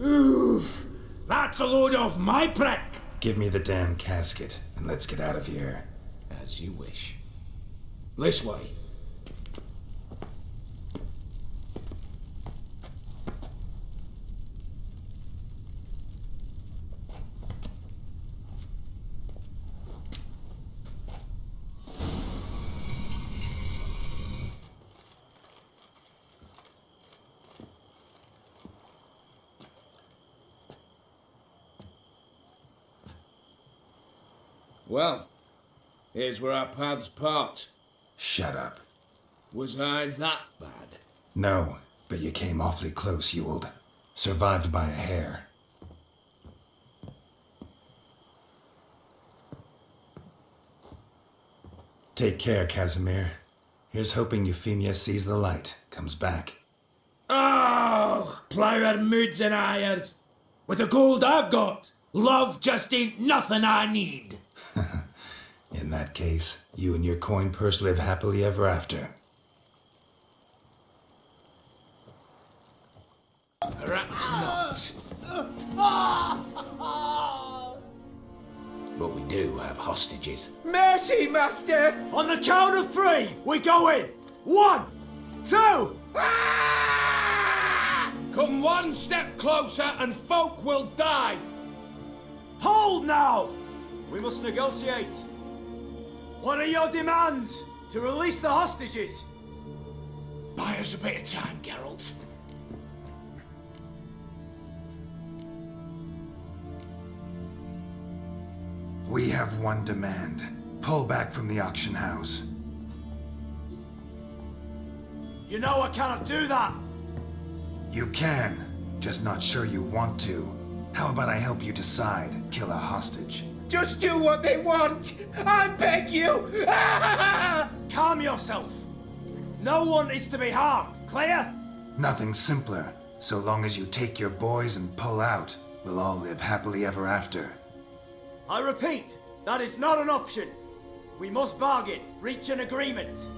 Oof! That's a load off my prick! Give me the damn casket, and let's get out of here. As you wish. This way. Well, here's where our paths part. Shut up. Was I that bad? No, but you came awfully close, Ewald. Survived by a hair. Take care, Casimir. Here's hoping Euphemia sees the light, comes back. Oh, plougher moods and hires. With the gold I've got, love just ain't nothing I need. In that case, you and your coin purse live happily ever after. Perhaps not. But we do have hostages. Mercy, Master! On the count of 3, we go in. 1, 2. Come one step closer and folk will die. Hold now! We must negotiate. What are your demands to release the hostages? Buy us a bit of time, Geralt. We have one demand. Pull back from the auction house. You know I cannot do that. You can, just not sure you want to. How about I help you decide? Kill a hostage. Just do what they want! I beg you! Calm yourself. No one is to be harmed, clear? Nothing simpler. So long as you take your boys and pull out, we'll all live happily ever after. I repeat, that is not an option. We must bargain, reach an agreement.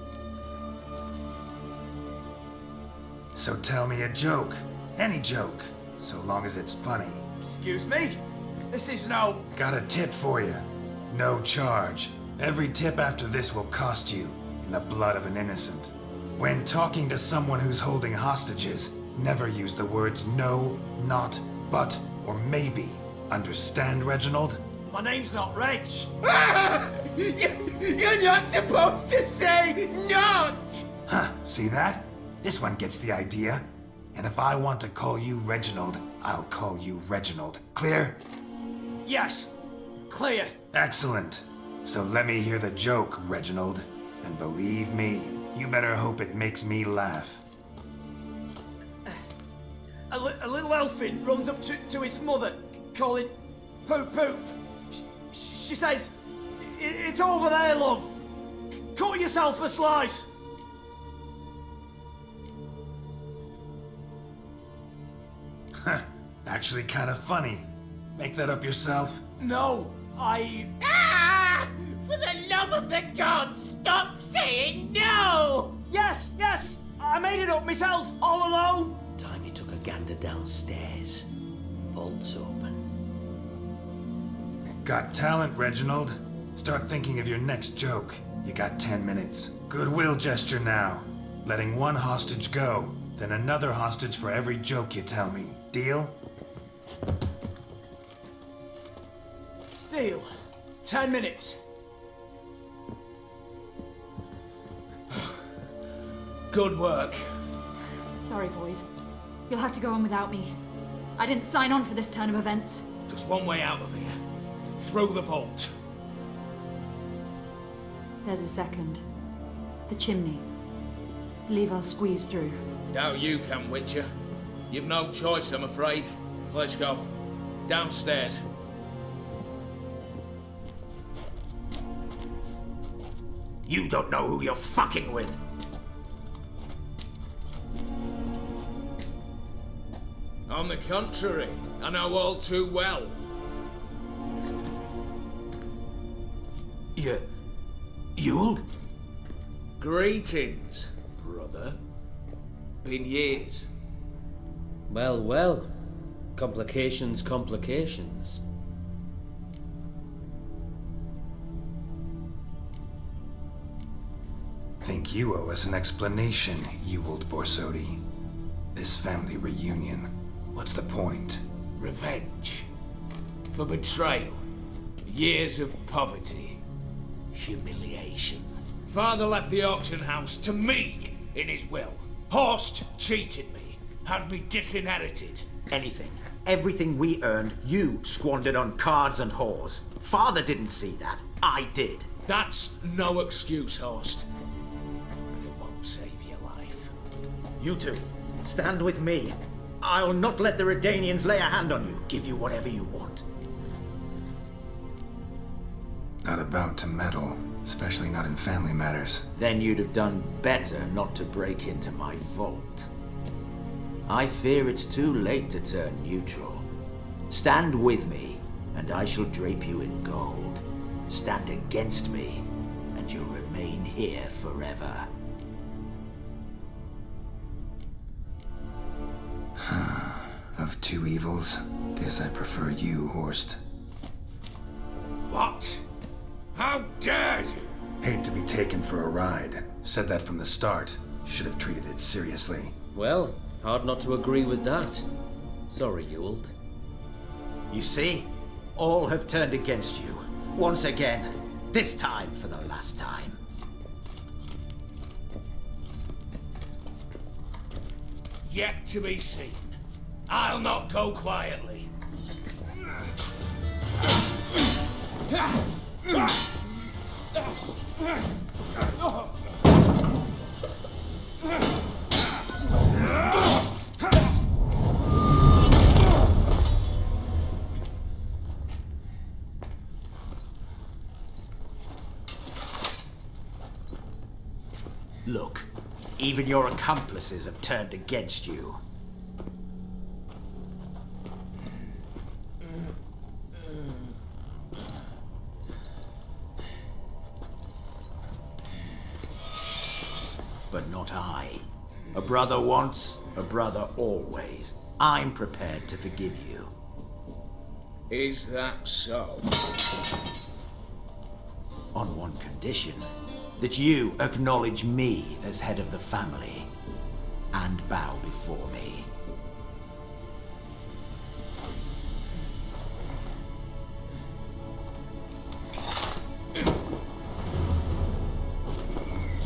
So tell me a joke. Any joke. So long as it's funny. Excuse me? This is no... Got a tip for you. No charge. Every tip after this will cost you, in the blood of an innocent. When talking to someone who's holding hostages, never use the words no, not, but, or maybe. Understand, Reginald? My name's not Reg. You're not supposed to say not! Huh, see that? This one gets the idea. And if I want to call you Reginald, I'll call you Reginald. Clear? Yes, clear. Excellent. So let me hear the joke, Reginald. And believe me, you better hope it makes me laugh. A little elfin runs up to his mother, calling Poop Poop. She says, "It's over there, love. Cut yourself a slice." Actually kind of funny. Make that up yourself? No, I... Ah! For the love of the gods, stop saying no! Yes, I made it up myself, all alone. Time you took a gander downstairs. Vault's open. Got talent, Reginald. Start thinking of your next joke. You got 10 minutes. Goodwill gesture now. Letting one hostage go, then another hostage for every joke you tell me. Deal? Deal. 10 minutes. Good work. Sorry, boys. You'll have to go on without me. I didn't sign on for this turn of events. Just one way out of here. Through the vault. There's a second. The chimney. Believe I'll squeeze through. Doubt you can, Witcher. You've no choice, I'm afraid. Let's go. Downstairs. You don't know who you're fucking with. On the contrary, I know all too well. Ewald? Greetings, brother. Been years. Well, well. Complications, complications. Think you owe us an explanation, Ewald Borsodi. This family reunion, what's the point? Revenge. For betrayal. Years of poverty. Humiliation. Father left the auction house to me in his will. Horst cheated me. Had me disinherited. Anything. Everything we earned, you squandered on cards and whores. Father didn't see that. I did. That's no excuse, Horst. And it won't save your life. You two, stand with me. I'll not let the Redanians lay a hand on you. Give you whatever you want. Not about to meddle, especially not in family matters. Then you'd have done better not to break into my vault. I fear it's too late to turn neutral. Stand with me, and I shall drape you in gold. Stand against me, and you'll remain here forever. Of two evils, guess I prefer you, Horst. What? How dare you? Hate to be taken for a ride. Said that from the start. Should have treated it seriously. Well, hard not to agree with that. Sorry, Ewald. You see? All have turned against you. Once again. This time for the last time. Yet to be seen. I'll not go quietly. Look, even your accomplices have turned against you. But not I. A brother once, a brother always. I'm prepared to forgive you. Is that so? On one condition. That you acknowledge me as head of the family and bow before me.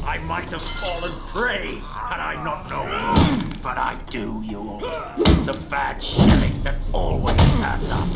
I might have fallen prey had I not known, but I do, Ewald. The bad shilling that always turns up.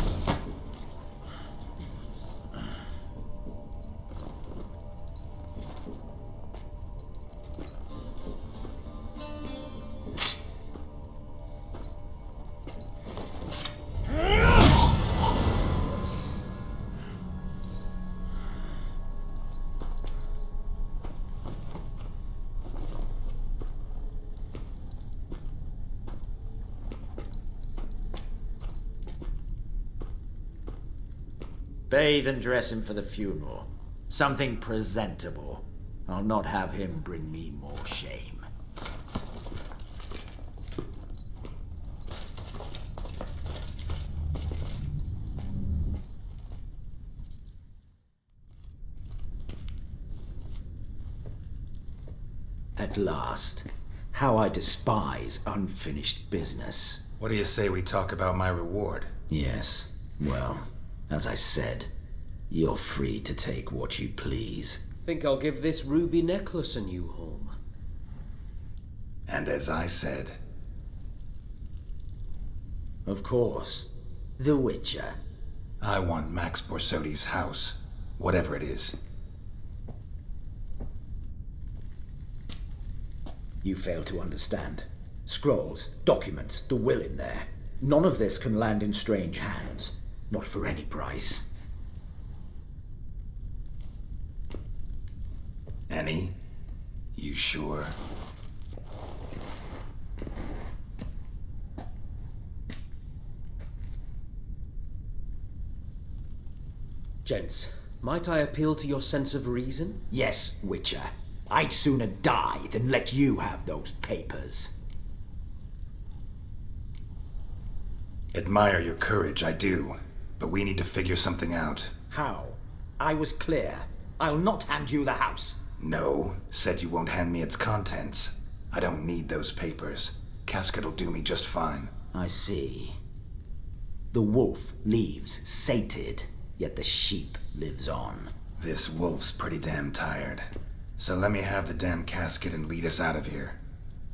Bathe and dress him for the funeral. Something presentable. I'll not have him bring me more shame. At last. How I despise unfinished business. What do you say we talk about my reward? Yes. Well, as I said, you're free to take what you please. Think I'll give this ruby necklace a new home. And as I said... Of course. The Witcher. I want Max Borsodi's house. Whatever it is. You fail to understand. Scrolls, documents, the will in there. None of this can land in strange hands. Not for any price. Any? You sure? Gents, might I appeal to your sense of reason? Yes, Witcher. I'd sooner die than let you have those papers. Admire your courage, I do. But we need to figure something out. How? I was clear. I'll not hand you the house. No, said you won't hand me its contents. I don't need those papers. Casket'll do me just fine. I see. The wolf leaves sated, yet the sheep lives on. This wolf's pretty damn tired. So let me have the damn casket and lead us out of here.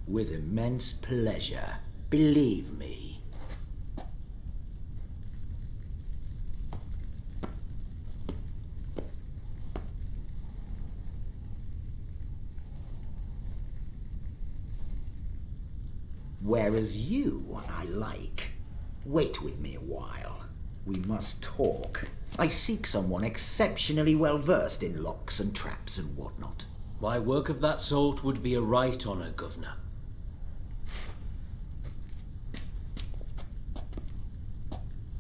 With immense pleasure. Believe me. Whereas you, I like. Wait with me a while. We must talk. I seek someone exceptionally well versed in locks and traps and whatnot. My work of that sort would be a right honour, Governor.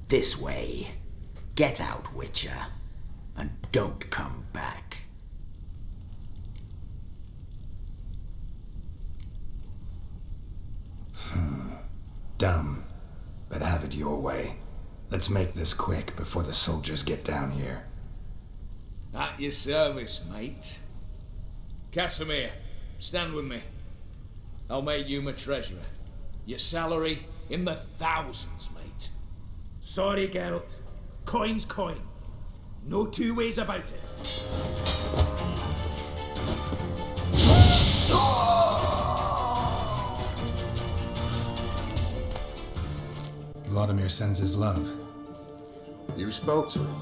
This way. Get out, Witcher. And don't come back. Dumb. But have it your way. Let's make this quick before the soldiers get down here. At your service, mate. Casimir, stand with me. I'll make you my treasurer. Your salary in the thousands, mate. Sorry, Geralt. Coin's coin. No two ways about it. Vladimir sends his love. You spoke to him?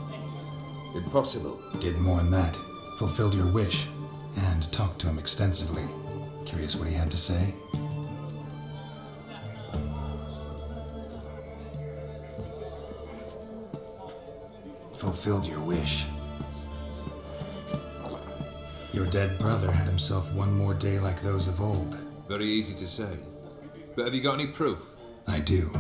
Impossible. Did more than that. Fulfilled your wish. And talked to him extensively. Curious what he had to say? Fulfilled your wish. Your dead brother had himself one more day like those of old. Very easy to say. But have you got any proof? I do.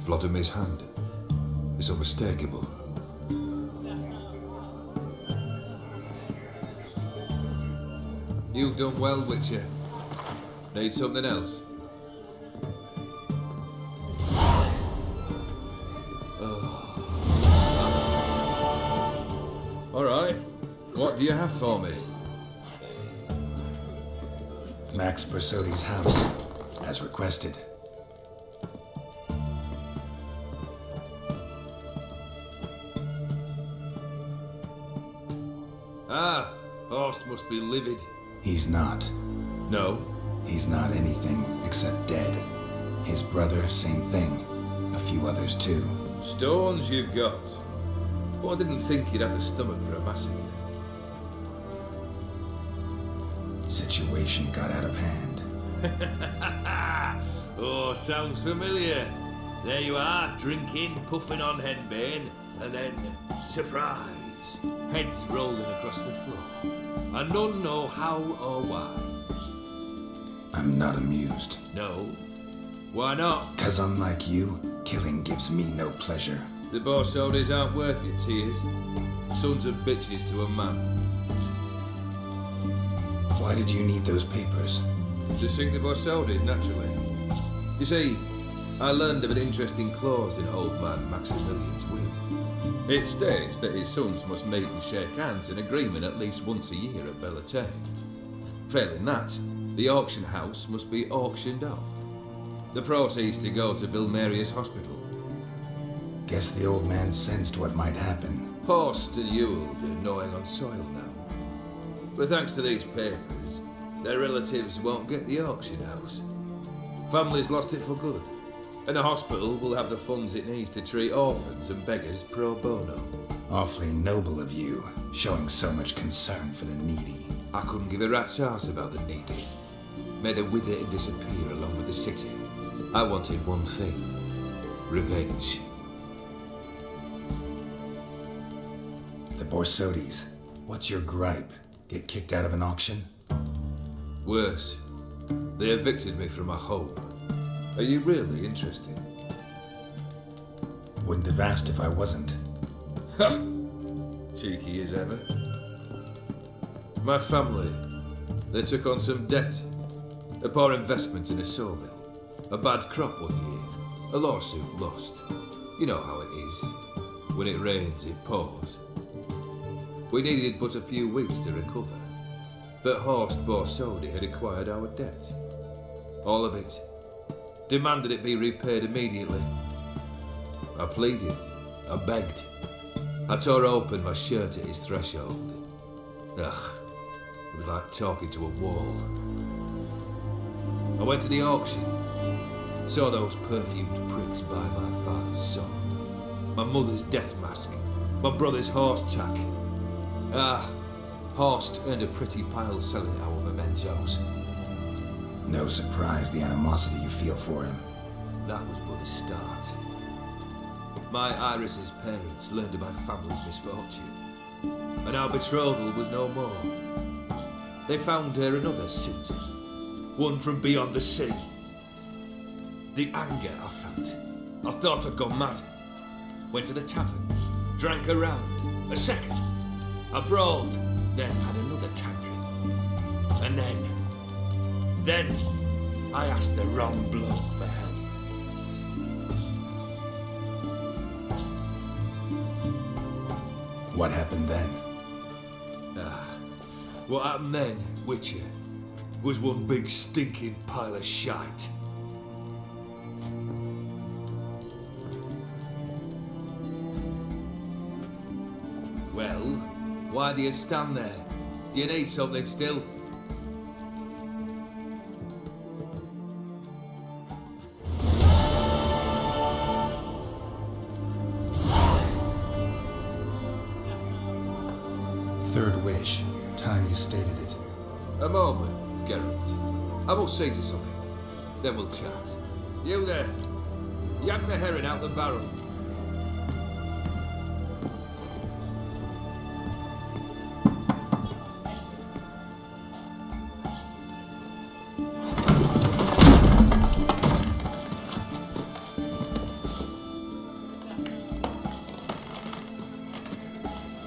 Vladimir's hand is unmistakable. You've done well, Witcher. Need something else? Alright. What do you have for me? Max Bersodi's house, as requested. Ah, Horst must be livid. He's not. No? He's not anything except dead. His brother, same thing. A few others too. Stones you've got. But I didn't think you'd have the stomach for a massacre. Situation got out of hand. Oh, sounds familiar. There you are, drinking, puffing on henbane, and then, surprise, heads rolling across the floor. And none know how or why. I'm not amused. No? Why not? 'Cause unlike you, killing gives me no pleasure. The Borsodis aren't worth your tears. Sons of bitches to a man. Why did you need those papers? To sink the Borsodis, naturally. You see, I learned of an interesting clause in old man Maximilian's will. It states that his sons must meet and shake hands in agreement at least once a year at Bellatane. Failing that, the auction house must be auctioned off. The proceeds to go to Vilmerius Hospital. Guess the old man sensed what might happen. Horst and Ewald are gnawing on soil now. But thanks to these papers, their relatives won't get the auction house. Family's lost it for good, and the hospital will have the funds it needs to treat orphans and beggars pro bono. Awfully noble of you, showing so much concern for the needy. I couldn't give a rat's ass about the needy. Made them wither and disappear along with the city. I wanted one thing. Revenge. The Borsodis. What's your gripe? Get kicked out of an auction? Worse. They evicted me from my home. Are you really interested? Wouldn't have asked if I wasn't. Ha! Cheeky as ever. My family, they took on some debt. A poor investment in a sawmill. A bad crop one year. A lawsuit lost. You know how it is. When it rains, it pours. We needed but a few weeks to recover. But Horst Borsodi had acquired our debt. All of it. Demanded it be repaid immediately. I pleaded. I begged. I tore open my shirt at his threshold. Ugh. It was like talking to a wall. I went to the auction. Saw those perfumed pricks buy my father's sword. My mother's death mask. My brother's horse tack. Horst earned a pretty pile selling our mementos. No surprise the animosity you feel for him. That was but the start. My Iris's parents learned of my family's misfortune, and our betrothal was no more. They found her another suitor, one from beyond the sea. The anger I felt, I thought I'd gone mad. Went to the tavern, drank a round, a second. I brawled, then had another tankard. And then I asked the wrong bloke for help. What happened then? What happened then, Witcher, was one big stinking pile of shite. Well, why do you stand there? Do you need something still? Third wish. Time you stated it. A moment, Geralt. I must say to something. Then we'll chat. You there. Yank the herring out the barrel.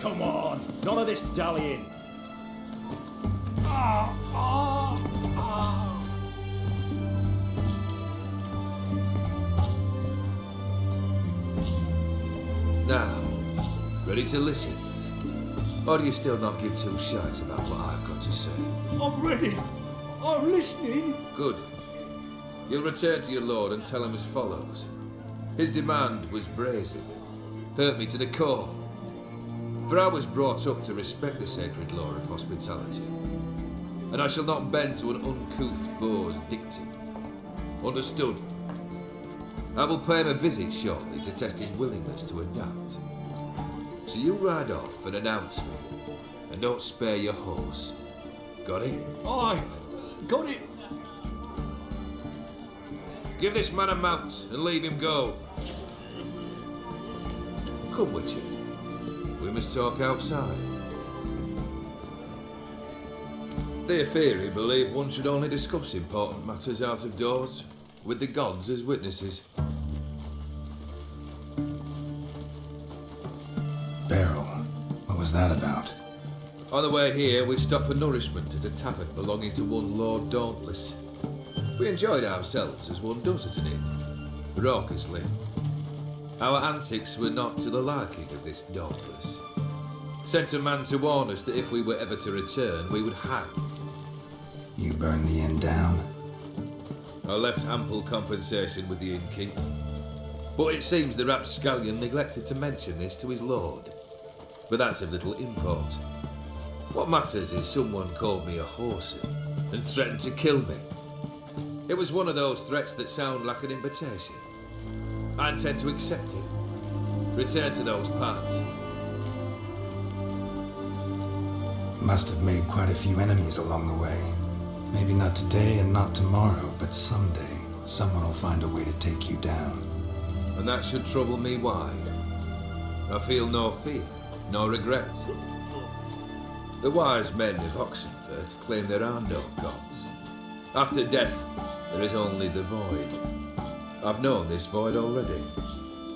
Come on, none of this dallying. Now, ready to listen? Or do you still not give two shites about what I've got to say? I'm ready. I'm listening. Good. You'll return to your lord and tell him as follows. His demand was brazen. Hurt me to the core. For I was brought up to respect the sacred law of hospitality. And I shall not bend to an uncouth boor's dictum. Understood? I will pay him a visit shortly to test his willingness to adapt. So you ride off and announce me, and don't spare your horse. Got it? Aye, got it. Give this man a mount and leave him go. Come, Witcher. We must talk outside. The Aetheri believe one should only discuss important matters out of doors, with the gods as witnesses. Beryl, what was that about? On the way here, we stopped for nourishment at a tavern belonging to one Lord Dauntless. We enjoyed ourselves as one does at an inn, raucously. Our antics were not to the liking of this Dauntless. Sent a man to warn us that if we were ever to return, we would hang. You burned the inn down? I left ample compensation with the innkeep. But it seems the rapscallion neglected to mention this to his lord. But that's of little import. What matters is someone called me a whoreson and threatened to kill me. It was one of those threats that sound like an invitation. I intend to accept it. Return to those parts. Must have made quite a few enemies along the way. Maybe not today and not tomorrow, but someday someone will find a way to take you down. And that should trouble me why? I feel no fear, no regret. The wise men of Oxenfurt claim there are no gods. After death, there is only the void. I've known this void already.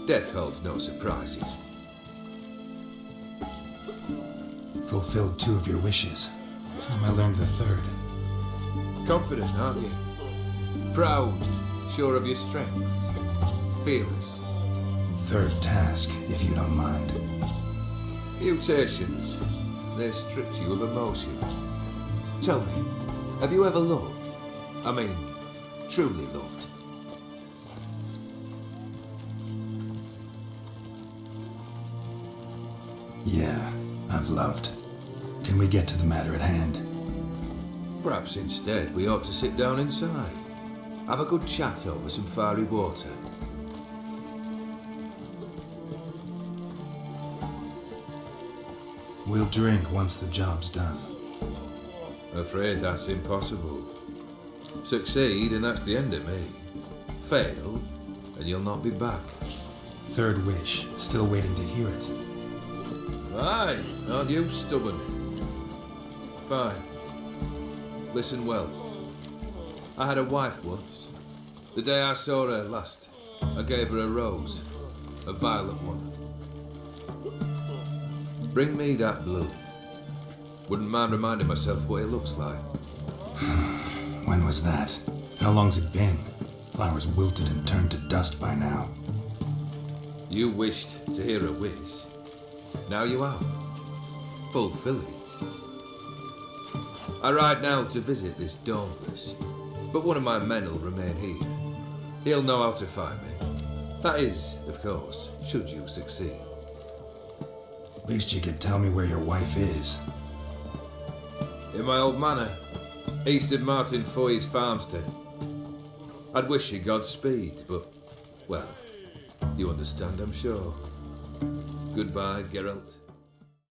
Death holds no surprises. Fulfilled 2 of your wishes. I learned the 3rd. Confident, aren't you? Proud, sure of your strengths. Fearless. 3rd task, if you don't mind. Mutations. They strip you of emotion. Tell me, have you ever loved? I mean, truly loved? Yeah, I've loved. Can we get to the matter at hand? Perhaps instead we ought to sit down inside. Have a good chat over some fiery water. We'll drink once the job's done. Afraid that's impossible. Succeed and that's the end of me. Fail and you'll not be back. 3rd wish. Still waiting to hear it. Aye, aren't you stubborn? Fine. Listen well. I had a wife once. The day I saw her last, I gave her a rose. A violet one. Bring me that blue. Wouldn't mind reminding myself what it looks like. When was that? How long's it been? Flowers wilted and turned to dust by now. You wished to hear a wish. Now you are. Fulfill it. I ride now to visit this Dauntless, but one of my men will remain here. He'll know how to find me. That is, of course, should you succeed. At least you could tell me where your wife is. In my old manor, east of Martin Foy's farmstead. I'd wish you Godspeed, but, well, you understand, I'm sure. Goodbye, Geralt.